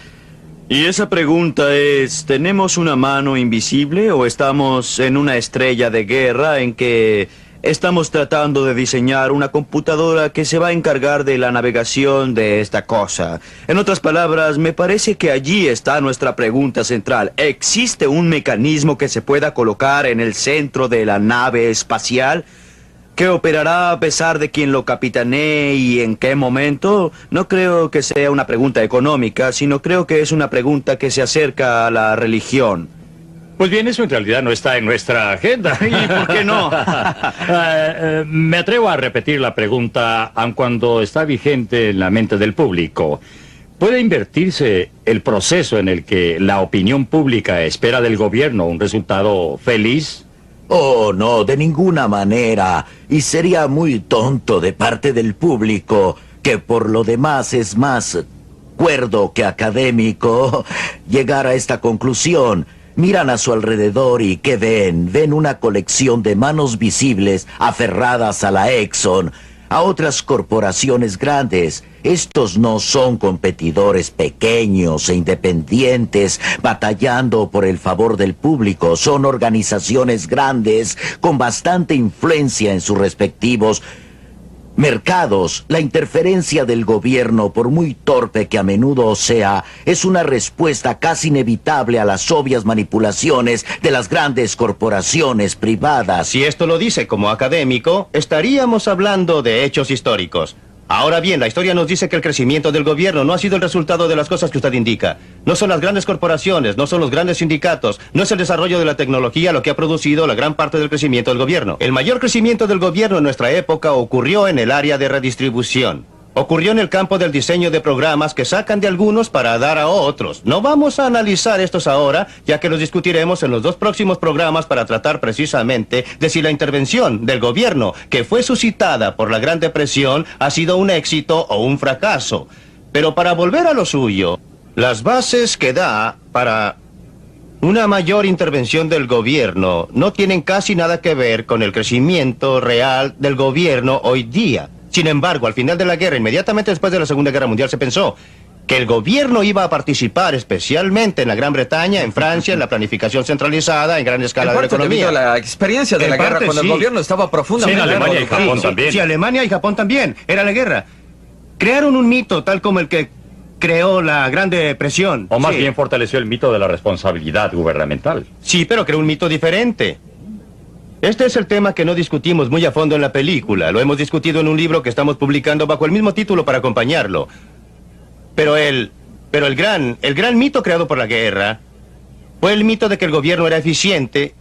[SPEAKER 8] Y esa pregunta es, ¿tenemos una mano invisible o estamos en una estrella de guerra en que estamos tratando de diseñar una computadora que se va a encargar de la navegación de esta cosa? En otras palabras, me parece que allí está nuestra pregunta central. ¿Existe un mecanismo que se pueda colocar en el centro de la nave espacial que operará a pesar de quien lo capitanee y en qué momento? No creo que sea una pregunta económica, sino creo que es una pregunta que se acerca a la religión.
[SPEAKER 1] Pues bien, eso en realidad no está en nuestra agenda.
[SPEAKER 8] ¿Y por qué no?
[SPEAKER 1] Me atrevo a repetir la pregunta, aun cuando está vigente en la mente del público. ¿Puede invertirse el proceso en el que la opinión pública espera del gobierno un resultado feliz?
[SPEAKER 7] Oh, no, de ninguna manera. Y sería muy tonto de parte del público, que por lo demás es más cuerdo que académico, llegar a esta conclusión. Miran a su alrededor y ¿qué ven? Ven una colección de manos visibles aferradas a la Exxon, a otras corporaciones grandes. Estos no son competidores pequeños e independientes batallando por el favor del público. Son organizaciones grandes con bastante influencia en sus respectivos mercados. La interferencia del gobierno, por muy torpe que a menudo sea, es una respuesta casi inevitable a las obvias manipulaciones de las grandes corporaciones privadas.
[SPEAKER 2] Si esto lo dice como académico, estaríamos hablando de hechos históricos. Ahora bien, la historia nos dice que el crecimiento del gobierno no ha sido el resultado de las cosas que usted indica. No son las grandes corporaciones, no son los grandes sindicatos, no es el desarrollo de la tecnología lo que ha producido la gran parte del crecimiento del gobierno. El mayor crecimiento del gobierno en nuestra época ocurrió en el área de redistribución. Ocurrió en el campo del diseño de programas que sacan de algunos para dar a otros. No vamos a analizar estos ahora, ya que los discutiremos en los 2 próximos programas para tratar precisamente de si la intervención del gobierno que fue suscitada por la Gran Depresión ha sido un éxito o un fracaso. Pero para volver a lo suyo, las bases que da para una mayor intervención del gobierno no tienen casi nada que ver con el crecimiento real del gobierno hoy día. Sin embargo, al final de la guerra, inmediatamente después de la Segunda Guerra Mundial, se pensó que el gobierno iba a participar especialmente en la Gran Bretaña, en Francia, en la planificación centralizada, en gran escala de la economía.
[SPEAKER 10] Debido a la experiencia de la guerra, cuando el gobierno estaba profundamente...
[SPEAKER 1] Sí, en Alemania y Japón también.
[SPEAKER 2] Sí, Alemania y Japón también. Era la guerra. Crearon un mito tal como el que creó la Gran Depresión.
[SPEAKER 1] O más bien fortaleció el mito de la responsabilidad gubernamental.
[SPEAKER 2] Sí, pero creó un mito diferente. Este es el tema que no discutimos muy a fondo en la película. Lo hemos discutido en un libro que estamos publicando bajo el mismo título para acompañarlo. Pero el gran mito creado por la guerra fue el mito de que el gobierno era eficiente,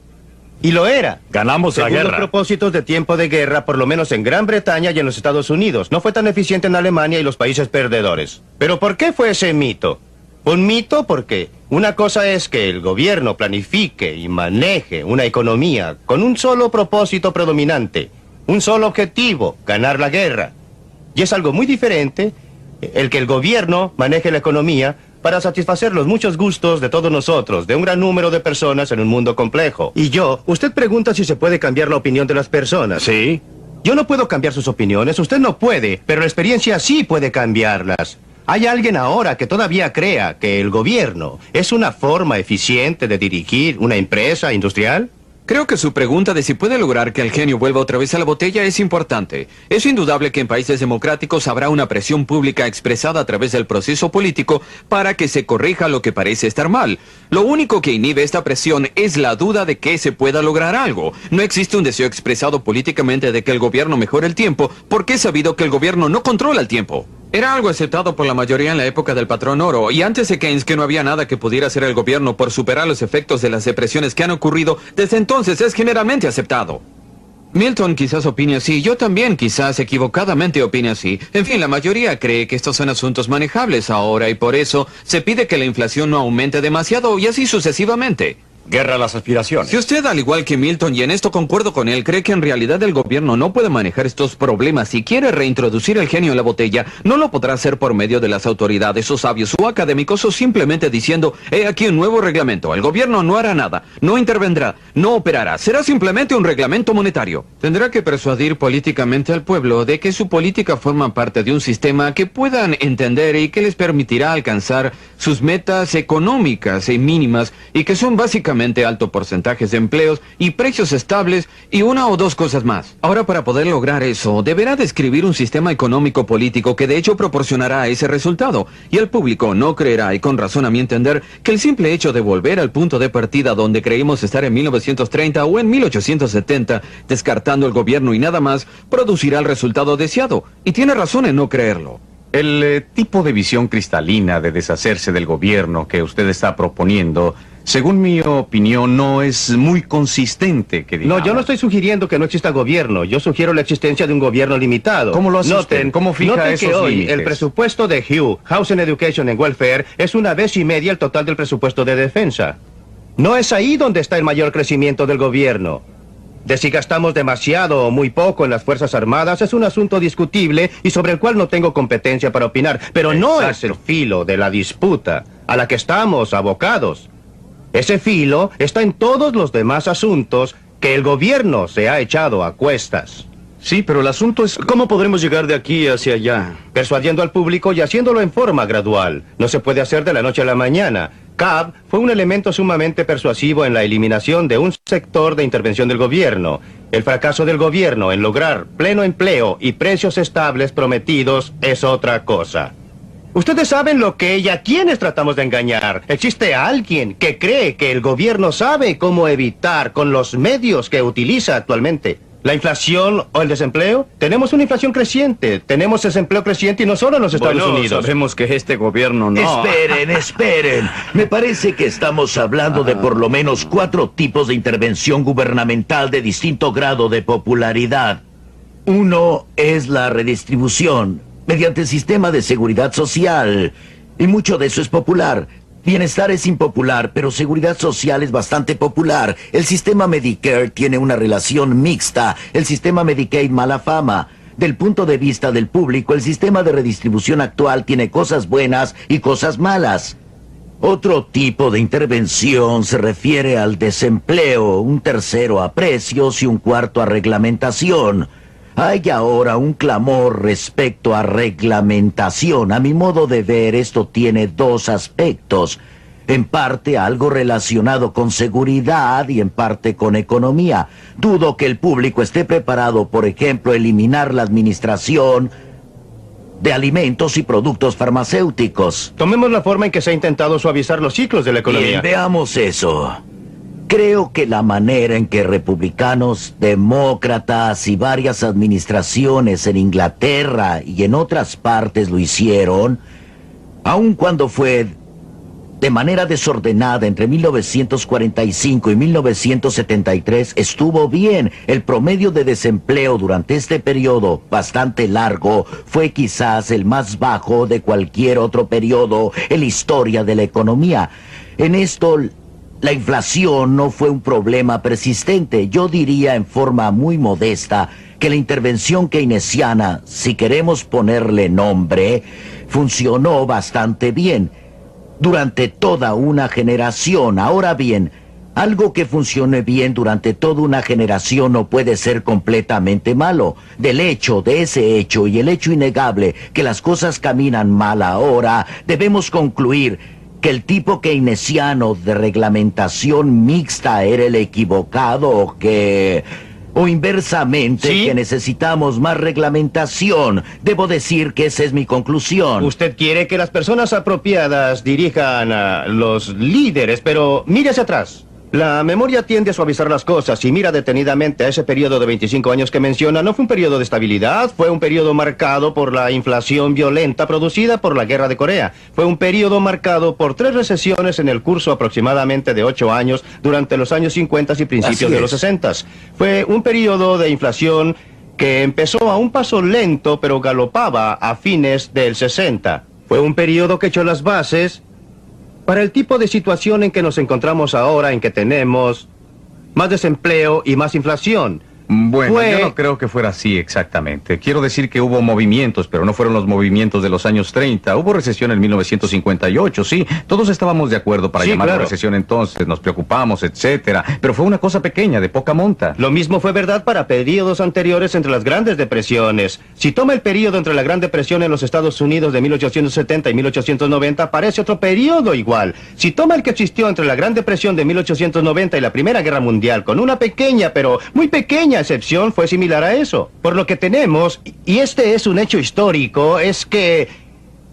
[SPEAKER 2] y lo era.
[SPEAKER 1] Ganamos la
[SPEAKER 2] según
[SPEAKER 1] guerra.
[SPEAKER 2] los propósitos de tiempo de guerra, por lo menos en Gran Bretaña y en los Estados Unidos. No fue tan eficiente en Alemania y los países perdedores. ¿Pero por qué fue ese mito? Un mito porque una cosa es que el gobierno planifique y maneje una economía con un solo propósito predominante, un solo objetivo, ganar la guerra. Y es algo muy diferente el que el gobierno maneje la economía para satisfacer los muchos gustos de todos nosotros, de un gran número de personas en un mundo complejo. Y usted pregunta si se puede cambiar la opinión de las personas.
[SPEAKER 1] Sí.
[SPEAKER 2] Yo no puedo cambiar sus opiniones, usted no puede, pero la experiencia sí puede cambiarlas. ¿Hay alguien ahora que todavía crea que el gobierno es una forma eficiente de dirigir una empresa industrial?
[SPEAKER 10] Creo que su pregunta de si puede lograr que el genio vuelva otra vez a la botella es importante. Es indudable que en países democráticos habrá una presión pública expresada a través del proceso político para que se corrija lo que parece estar mal. Lo único que inhibe esta presión es la duda de que se pueda lograr algo. No existe un deseo expresado políticamente de que el gobierno mejore el tiempo, porque es sabido que el gobierno no controla el tiempo. Era algo aceptado por la mayoría en la época del patrón oro, y antes de Keynes que no había nada que pudiera hacer el gobierno por superar los efectos de las depresiones que han ocurrido, desde entonces es generalmente aceptado. Milton quizás opine así, yo también quizás equivocadamente opine así. En fin, la mayoría cree que estos son asuntos manejables ahora y por eso se pide que la inflación no aumente demasiado y así sucesivamente.
[SPEAKER 1] Guerra a las aspiraciones.
[SPEAKER 10] Si usted, al igual que Milton, y en esto concuerdo con él, cree que en realidad el gobierno no puede manejar estos problemas y quiere reintroducir el genio en la botella, no lo podrá hacer por medio de las autoridades o sabios o académicos o simplemente diciendo, he aquí un nuevo reglamento, el gobierno no hará nada, no intervendrá, no operará, será simplemente un reglamento monetario. Tendrá que persuadir políticamente al pueblo de que su política forma parte de un sistema que puedan entender y que les permitirá alcanzar sus metas económicas y mínimas y que son básicamente alto porcentajes de empleos y precios estables y una o dos cosas más. Ahora, para poder lograr eso, deberá describir un sistema económico político que de hecho proporcionará ese resultado, y el público no creerá, y con razón a mi entender, que el simple hecho de volver al punto de partida donde creímos estar en 1930 o en 1870, descartando el gobierno y nada más, producirá el resultado deseado, y tiene razón en no creerlo.
[SPEAKER 9] El tipo de visión cristalina de deshacerse del gobierno que usted está proponiendo, según mi opinión, no es muy consistente, que digamos.
[SPEAKER 2] No, yo no estoy sugiriendo que no exista gobierno. Yo sugiero la existencia de un gobierno limitado.
[SPEAKER 9] ¿Cómo lo hace usted? ¿Cómo fija esos
[SPEAKER 2] que hoy
[SPEAKER 9] límites?
[SPEAKER 2] El presupuesto de Hugh, Housing, Education and Welfare, es 1,5 veces el total del presupuesto de defensa. No es ahí donde está el mayor crecimiento del gobierno. De si gastamos demasiado o muy poco en las Fuerzas Armadas es un asunto discutible y sobre el cual no tengo competencia para opinar. Pero no es el filo de la disputa a la que estamos abocados. Ese filo está en todos los demás asuntos que el gobierno se ha echado a cuestas.
[SPEAKER 8] Sí, pero el asunto es cómo podremos llegar de aquí hacia allá.
[SPEAKER 2] Persuadiendo al público y haciéndolo en forma gradual. No se puede hacer de la noche a la mañana. Cobb fue un elemento sumamente persuasivo en la eliminación de un sector de intervención del gobierno. El fracaso del gobierno en lograr pleno empleo y precios estables prometidos es otra cosa. Ustedes saben lo que y a quiénes tratamos de engañar. Existe alguien que cree que el gobierno sabe cómo evitar con los medios que utiliza actualmente la inflación o el desempleo. Tenemos una inflación creciente, tenemos desempleo creciente y no solo en los Estados Unidos.
[SPEAKER 8] Sabemos que este gobierno no...
[SPEAKER 7] Esperen. Me parece que estamos hablando de por lo menos 4 tipos de intervención gubernamental de distinto grado de popularidad. Uno es la redistribución, mediante el sistema de seguridad social, y mucho de eso es popular. Bienestar es impopular, pero seguridad social es bastante popular. El sistema Medicare tiene una relación mixta, el sistema Medicaid mala fama. Del punto de vista del público, el sistema de redistribución actual tiene cosas buenas y cosas malas. Otro tipo de intervención se refiere al desempleo, 1/3 a precios y 1/4 a reglamentación. Hay ahora un clamor respecto a reglamentación. A mi modo de ver, esto tiene 2 aspectos. En parte algo relacionado con seguridad y en parte con economía. Dudo que el público esté preparado, por ejemplo, a eliminar la administración de alimentos y productos farmacéuticos.
[SPEAKER 2] Tomemos la forma en que se ha intentado suavizar los ciclos de la economía.
[SPEAKER 7] Bien, veamos eso. Creo que la manera en que republicanos, demócratas y varias administraciones en Inglaterra y en otras partes lo hicieron, aun cuando fue de manera desordenada entre 1945 y 1973, estuvo bien. El promedio de desempleo durante este periodo bastante largo fue quizás el más bajo de cualquier otro periodo en la historia de la economía. En esto, la inflación no fue un problema persistente. Yo diría en forma muy modesta que la intervención keynesiana, si queremos ponerle nombre, funcionó bastante bien durante toda una generación. Ahora bien, algo que funcione bien durante toda una generación no puede ser completamente malo. De ese hecho y el hecho innegable que las cosas caminan mal ahora, debemos concluir que el tipo keynesiano de reglamentación mixta era el equivocado o inversamente, ¿sí?, que necesitamos más reglamentación. Debo decir que esa es mi conclusión.
[SPEAKER 2] Usted quiere que las personas apropiadas dirijan a los líderes, pero mire hacia atrás. La memoria tiende a suavizar las cosas y mira detenidamente a ese periodo de 25 años que menciona. No fue un periodo de estabilidad, fue un periodo marcado por la inflación violenta producida por la Guerra de Corea. Fue un periodo marcado por 3 recesiones en el curso aproximadamente de 8 años durante los años 50 y principios de los 60. Fue un periodo de inflación que empezó a un paso lento pero galopaba a fines del 60. Fue un periodo que echó las bases para el tipo de situación en que nos encontramos ahora, en que tenemos más desempleo y más inflación.
[SPEAKER 9] Bueno, yo no creo que fuera así exactamente. Quiero decir que hubo movimientos, pero no fueron los movimientos de los años 30. Hubo recesión en 1958, sí. Todos estábamos de acuerdo para llamarla recesión entonces, nos preocupamos, etcétera. Pero fue una cosa pequeña, de poca monta.
[SPEAKER 2] Lo mismo fue verdad para periodos anteriores entre las grandes depresiones. Si toma el periodo entre la Gran Depresión en los Estados Unidos de 1870 y 1890, parece otro periodo igual. Si toma el que existió entre la Gran Depresión de 1890 y la Primera Guerra Mundial, con una pequeña, pero muy pequeña excepción, fue similar a eso. Por lo que tenemos, y este es un hecho histórico, es que,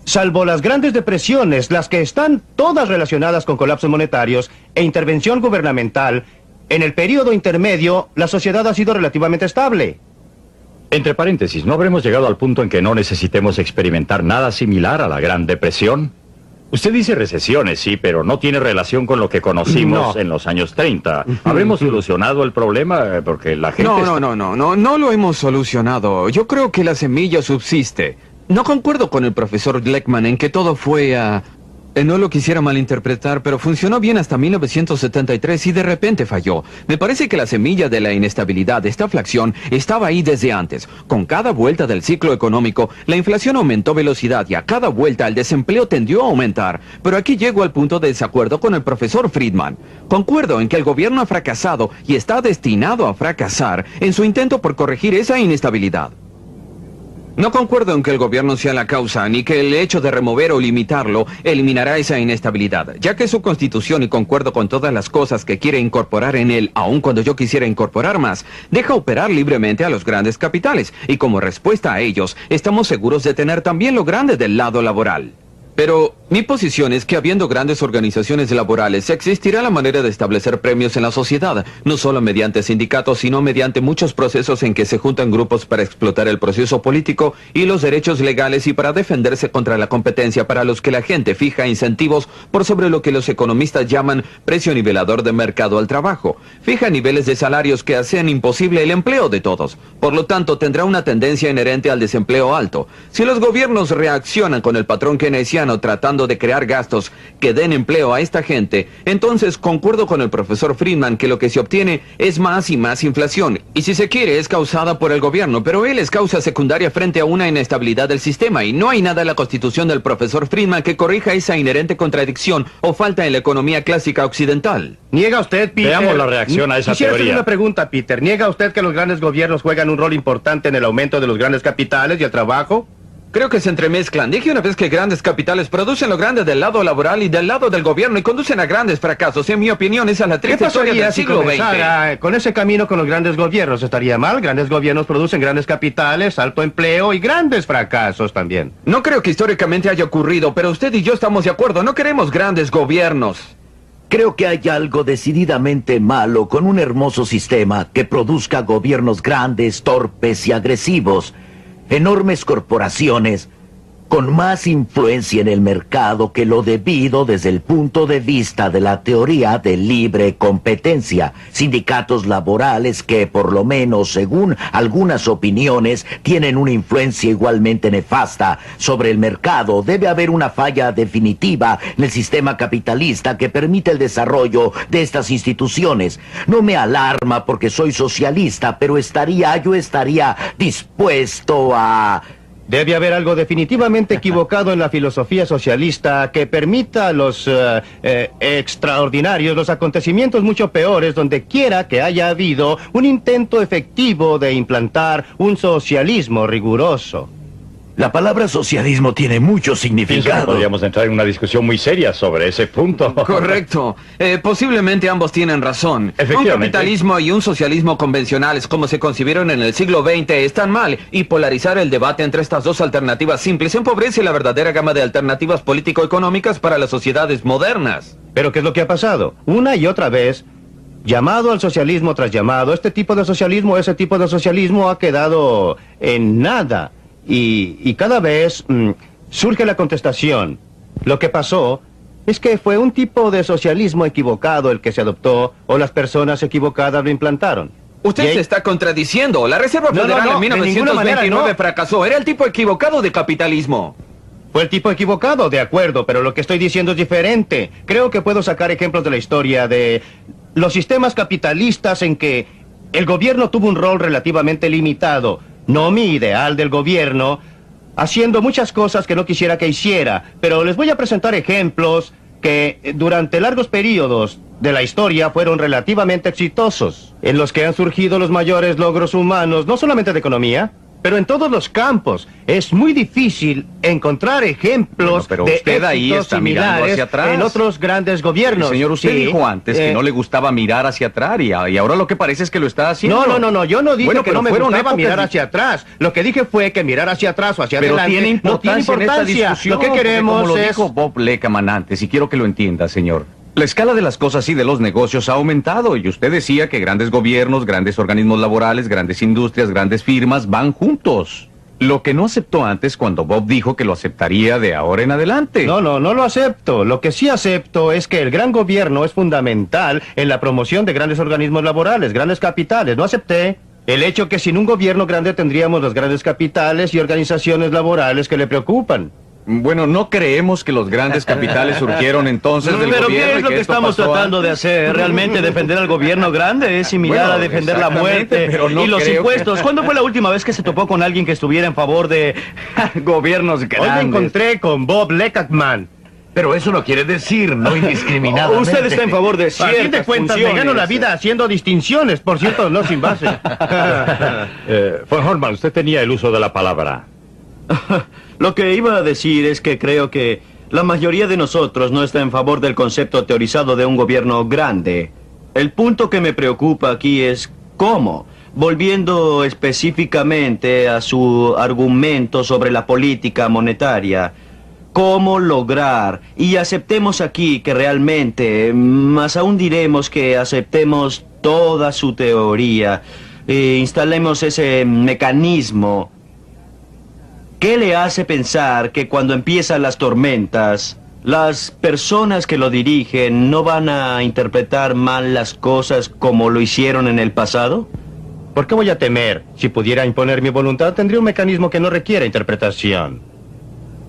[SPEAKER 2] salvo las grandes depresiones, las que están todas relacionadas con colapsos monetarios e intervención gubernamental, en el periodo intermedio, la sociedad ha sido relativamente estable.
[SPEAKER 1] Entre paréntesis, ¿no habremos llegado al punto en que no necesitemos experimentar nada similar a la Gran Depresión? Usted dice recesiones, sí, pero no tiene relación con lo que conocimos en los años 30. ¿Habremos solucionado el problema? Porque la gente...
[SPEAKER 10] No lo hemos solucionado. Yo creo que la semilla subsiste. No concuerdo con el profesor Gleckman en que todo fue no lo quisiera malinterpretar, pero funcionó bien hasta 1973 y de repente falló. Me parece que la semilla de la inestabilidad de esta inflación estaba ahí desde antes. Con cada vuelta del ciclo económico, la inflación aumentó velocidad y a cada vuelta el desempleo tendió a aumentar. Pero aquí llego al punto de desacuerdo con el profesor Friedman. Concuerdo en que el gobierno ha fracasado y está destinado a fracasar en su intento por corregir esa inestabilidad. No concuerdo en que el gobierno sea la causa, ni que el hecho de remover o limitarlo eliminará esa inestabilidad, ya que su constitución, y concuerdo con todas las cosas que quiere incorporar en él, aun cuando yo quisiera incorporar más, deja operar libremente a los grandes capitales, y como respuesta a ellos, estamos seguros de tener también lo grande del lado laboral. Pero mi posición es que habiendo grandes organizaciones laborales, existirá la manera de establecer premios en la sociedad, no solo mediante sindicatos, sino mediante muchos procesos en que se juntan grupos para explotar el proceso político y los derechos legales y para defenderse contra la competencia, para los que la gente fija incentivos por sobre lo que los economistas llaman precio nivelador de mercado al trabajo. Fija niveles de salarios que hacen imposible el empleo de todos. Por lo tanto, tendrá una tendencia inherente al desempleo alto. Si los gobiernos reaccionan con el patrón keynesiano tratando de crear gastos que den empleo a esta gente, entonces concuerdo con el profesor Friedman que lo que se obtiene es más y más inflación, y si se quiere es causada por el gobierno, pero él es causa secundaria frente a una inestabilidad del sistema, y no hay nada en la constitución del profesor Friedman que corrija esa inherente contradicción o falta en la economía clásica occidental.
[SPEAKER 2] ¿Niega usted, Peter?
[SPEAKER 1] Veamos la reacción a esa
[SPEAKER 2] Quisiera
[SPEAKER 1] teoría.
[SPEAKER 2] hacer una pregunta, Peter. ¿Niega usted que los grandes gobiernos juegan un rol importante en el aumento de los grandes capitales y el trabajo?
[SPEAKER 10] Creo que se entremezclan. Dije una vez que grandes capitales producen lo grande del lado laboral y del lado del gobierno y conducen a grandes fracasos. En mi opinión, esa es la triste historia del siglo XX.
[SPEAKER 2] Con ese camino con los grandes gobiernos? ¿Estaría mal? Grandes gobiernos producen grandes capitales, alto empleo y grandes fracasos también.
[SPEAKER 10] No creo que históricamente haya ocurrido, pero usted y yo estamos de acuerdo. No queremos grandes gobiernos.
[SPEAKER 7] Creo que hay algo decididamente malo con un hermoso sistema que produzca gobiernos grandes, torpes y agresivos. Enormes corporaciones con más influencia en el mercado que lo debido desde el punto de vista de la teoría de libre competencia. Sindicatos laborales que, por lo menos según algunas opiniones, tienen una influencia igualmente nefasta sobre el mercado. Debe haber una falla definitiva en el sistema capitalista que permite el desarrollo de estas instituciones. No me alarma porque soy socialista, pero yo estaría dispuesto a...
[SPEAKER 2] Debe haber algo definitivamente equivocado en la filosofía socialista que permita los extraordinarios, los acontecimientos mucho peores, donde quiera que haya habido un intento efectivo de implantar un socialismo riguroso.
[SPEAKER 7] La palabra socialismo tiene mucho significado.
[SPEAKER 1] Podríamos entrar en una discusión muy seria sobre ese punto.
[SPEAKER 10] Correcto. Posiblemente ambos tienen razón. Un capitalismo y un socialismo convencionales como se concibieron en el siglo XX están mal, y polarizar el debate entre estas dos alternativas simples empobrece la verdadera gama de alternativas político-económicas para las sociedades modernas.
[SPEAKER 2] ¿Pero qué es lo que ha pasado? Una y otra vez, llamado al socialismo tras llamado, este tipo de socialismo, ese tipo de socialismo ha quedado en nada. Y cada vez surge la contestación. Lo que pasó es que fue un tipo de socialismo equivocado el que se adoptó, o las personas equivocadas lo implantaron.
[SPEAKER 10] Usted se está contradiciendo. La Reserva Federal en 1929 fracasó. Era el tipo equivocado de capitalismo.
[SPEAKER 2] Fue el tipo equivocado, de acuerdo, pero lo que estoy diciendo es diferente. Creo que puedo sacar ejemplos de la historia de los sistemas capitalistas en que el gobierno tuvo un rol relativamente limitado. No mi ideal del gobierno, haciendo muchas cosas que no quisiera que hiciera, pero les voy a presentar ejemplos que durante largos periodos de la historia fueron relativamente exitosos, en los que han surgido los mayores logros humanos, no solamente de economía, pero en todos los campos. Es muy difícil encontrar ejemplos
[SPEAKER 9] pero
[SPEAKER 2] de
[SPEAKER 9] usted ahí está mirando hacia atrás
[SPEAKER 2] en otros grandes gobiernos.
[SPEAKER 9] Señor, usted dijo antes que no le gustaba mirar hacia atrás y ahora lo que parece es que lo está haciendo.
[SPEAKER 2] No, yo no dije que no me gustaba
[SPEAKER 9] épocas
[SPEAKER 2] mirar hacia atrás. Lo que dije fue que mirar hacia atrás o hacia
[SPEAKER 9] pero
[SPEAKER 2] adelante
[SPEAKER 9] tiene importancia
[SPEAKER 2] no tiene importancia.
[SPEAKER 9] En esta discusión,
[SPEAKER 2] lo que queremos
[SPEAKER 9] como lo
[SPEAKER 2] es...
[SPEAKER 9] dijo Bob Leckerman antes, y quiero que lo entienda, señor. La escala de las cosas y de los negocios ha aumentado, y usted decía que grandes gobiernos, grandes organismos laborales, grandes industrias, grandes firmas van juntos. Lo que no aceptó antes cuando Bob dijo que lo aceptaría de ahora en adelante.
[SPEAKER 2] No lo acepto. Lo que sí acepto es que el gran gobierno es fundamental en la promoción de grandes organismos laborales, grandes capitales. No acepté el hecho que sin un gobierno grande tendríamos los grandes capitales y organizaciones laborales que le preocupan.
[SPEAKER 9] Bueno, no creemos que los grandes capitales surgieron entonces del
[SPEAKER 11] pero
[SPEAKER 9] gobierno.
[SPEAKER 11] ¿qué es lo que estamos tratando de hacer? ¿Realmente defender al gobierno grande es similar a defender la muerte y los impuestos? ¿Cuándo fue la última vez que se topó con alguien que estuviera en favor de gobiernos grandes?
[SPEAKER 2] Hoy me encontré con Bob Leckerman.
[SPEAKER 7] Pero eso no quiere decir no indiscriminadamente.
[SPEAKER 11] Usted está en favor de ciertas
[SPEAKER 2] A fin de cuentas, me gano la vida haciendo distinciones, por cierto, no sin base.
[SPEAKER 1] Von Horman, usted tenía el uso de la palabra.
[SPEAKER 11] Lo que iba a decir es que creo que la mayoría de nosotros no está en favor del concepto teorizado de un gobierno grande. El punto que me preocupa aquí es cómo, volviendo específicamente a su argumento sobre la política monetaria, cómo lograr, y aceptemos aquí que realmente, más aún diremos que aceptemos toda su teoría, instalemos ese mecanismo. ¿Qué le hace pensar que cuando empiezan las tormentas, las personas que lo dirigen no van a interpretar mal las cosas como lo hicieron en el pasado?
[SPEAKER 2] ¿Por qué voy a temer? Si pudiera imponer mi voluntad, tendría un mecanismo que no requiere interpretación.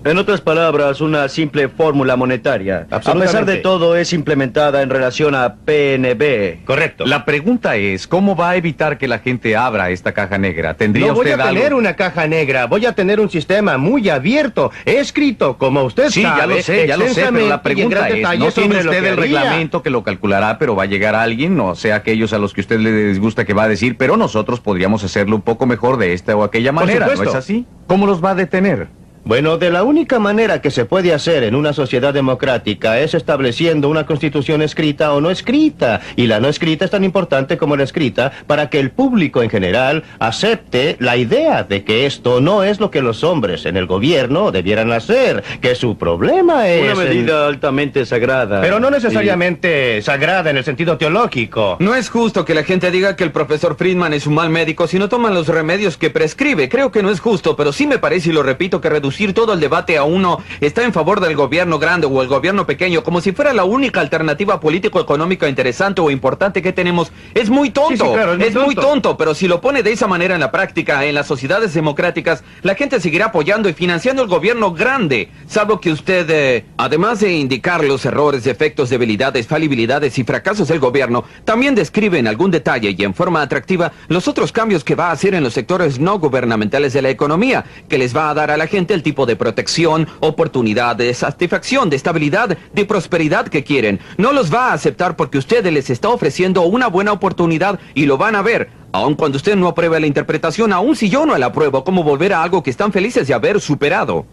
[SPEAKER 11] En otras palabras, una simple fórmula monetaria. A pesar de todo, es implementada en relación a PNB.
[SPEAKER 2] Correcto.
[SPEAKER 9] La pregunta es, ¿cómo va a evitar que la gente abra esta caja negra? ¿Tendría
[SPEAKER 2] no voy
[SPEAKER 9] usted
[SPEAKER 2] a tener
[SPEAKER 9] algo?
[SPEAKER 2] una caja negra, voy a tener un sistema muy abierto, escrito, como usted
[SPEAKER 9] Sí,
[SPEAKER 2] sabe.
[SPEAKER 9] ya lo sé, pero la pregunta es, ¿no tiene usted el
[SPEAKER 2] haría?
[SPEAKER 9] reglamento que lo calculará, pero va a llegar alguien, no sea aquellos a los que usted le disgusta que va a decir, pero nosotros podríamos hacerlo un poco mejor de esta o aquella manera, ¿no es así? ¿Cómo los va a detener?
[SPEAKER 2] Bueno, de la única manera que se puede hacer en una sociedad democrática es estableciendo una constitución escrita o no escrita. Y la no escrita es tan importante como la escrita para que el público en general acepte la idea de que esto no es lo que los hombres en el gobierno debieran hacer, que su problema es...
[SPEAKER 11] Una medida altamente sagrada.
[SPEAKER 2] Pero no necesariamente sagrada en el sentido teológico.
[SPEAKER 10] No es justo que la gente diga que el profesor Friedman es un mal médico si no toman los remedios que prescribe. Creo que no es justo, pero sí me parece, y lo repito, que reducir todo el debate a uno está en favor del gobierno grande o el gobierno pequeño, como si fuera la única alternativa político-económica interesante o importante que tenemos, es muy tonto.
[SPEAKER 2] Sí, claro,
[SPEAKER 10] es muy tonto, pero si lo pone de esa manera en la práctica, en las sociedades democráticas, la gente seguirá apoyando y financiando el gobierno grande, salvo que usted, además de indicar los errores, defectos, debilidades, falibilidades y fracasos del gobierno, también describe en algún detalle y en forma atractiva los otros cambios que va a hacer en los sectores no gubernamentales de la economía, que les va a dar a la gente el tipo de protección, oportunidad, de satisfacción, de estabilidad, de prosperidad que quieren. No los va a aceptar porque usted les está ofreciendo una buena oportunidad y lo van a ver. Aun cuando usted no apruebe la interpretación, aun si yo no la apruebo, ¿cómo volver a algo que están felices de haber superado?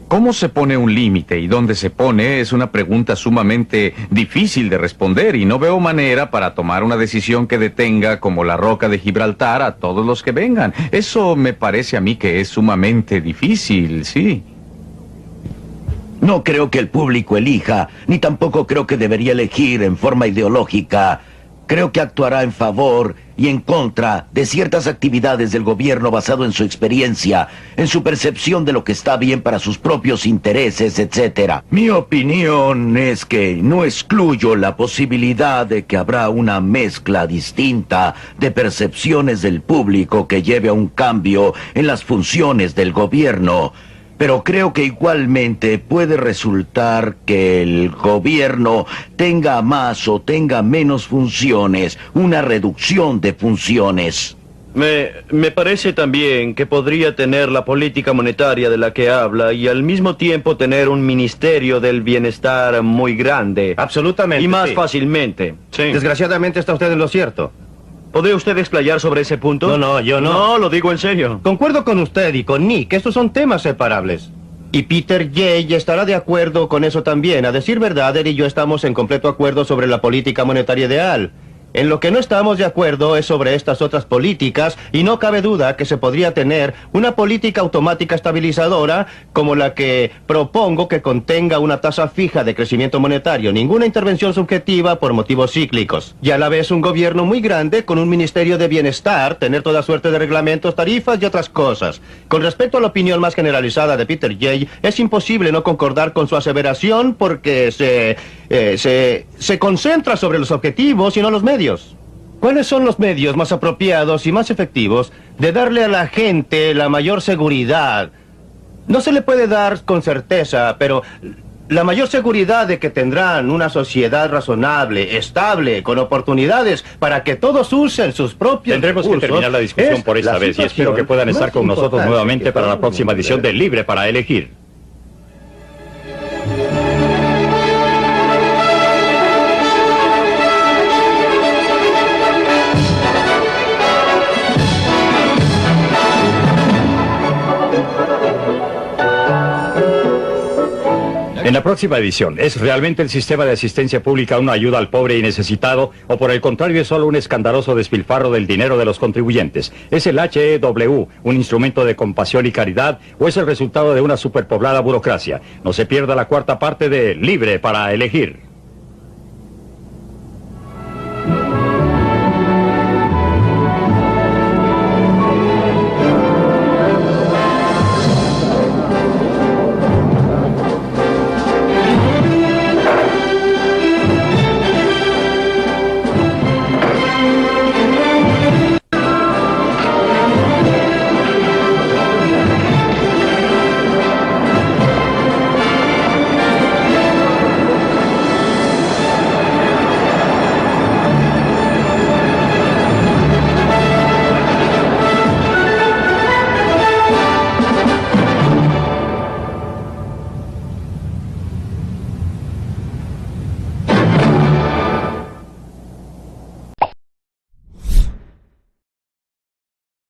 [SPEAKER 9] ¿Cómo se pone un límite y dónde se pone? Es una pregunta sumamente difícil de responder y no veo manera para tomar una decisión que detenga como la roca de Gibraltar a todos los que vengan. Eso me parece a mí que es sumamente difícil, sí.
[SPEAKER 7] No creo que el público elija, ni tampoco creo que debería elegir en forma ideológica. Creo que actuará en favor y en contra de ciertas actividades del gobierno basado en su experiencia, en su percepción de lo que está bien para sus propios intereses, etc. Mi opinión es que no excluyo la posibilidad de que habrá una mezcla distinta de percepciones del público que lleve a un cambio en las funciones del gobierno. Pero creo que igualmente puede resultar que el gobierno tenga más o tenga menos funciones, una reducción de funciones.
[SPEAKER 11] Me parece también que podría tener la política monetaria de la que habla y al mismo tiempo tener un ministerio del bienestar muy grande.
[SPEAKER 2] Absolutamente.
[SPEAKER 11] Y más
[SPEAKER 2] sí.
[SPEAKER 11] fácilmente. Sí.
[SPEAKER 2] Desgraciadamente está usted en lo cierto.
[SPEAKER 11] ¿Podría usted explayar sobre ese punto?
[SPEAKER 2] No, yo no.
[SPEAKER 11] No, lo digo en serio.
[SPEAKER 2] Concuerdo con usted y con Nick, estos son temas separables. Y Peter Jay estará de acuerdo con eso también. A decir verdad, él y yo estamos en completo acuerdo sobre la política monetaria ideal. En lo que no estamos de acuerdo es sobre estas otras políticas, y no cabe duda que se podría tener una política automática estabilizadora como la que propongo, que contenga una tasa fija de crecimiento monetario, ninguna intervención subjetiva por motivos cíclicos. Y a la vez un gobierno muy grande con un ministerio de bienestar, tener toda suerte de reglamentos, tarifas y otras cosas. Con respecto a la opinión más generalizada de Peter Jay, es imposible no concordar con su aseveración porque se concentra sobre los objetivos y no los medios. ¿Cuáles son los medios más apropiados y más efectivos de darle a la gente la mayor seguridad? No se le puede dar con certeza, pero la mayor seguridad de que tendrán una sociedad razonable, estable, con oportunidades para que todos usen sus propios
[SPEAKER 1] Tendremos que terminar la discusión por esta vez y espero que puedan estar con nosotros nuevamente para la próxima edición de Libre para Elegir. En la próxima edición, ¿es realmente el sistema de asistencia pública una ayuda al pobre y necesitado o por el contrario es solo un escandaloso despilfarro del dinero de los contribuyentes? ¿Es el HEW un instrumento de compasión y caridad o es el resultado de una superpoblada burocracia? No se pierda la cuarta parte de Libre para Elegir.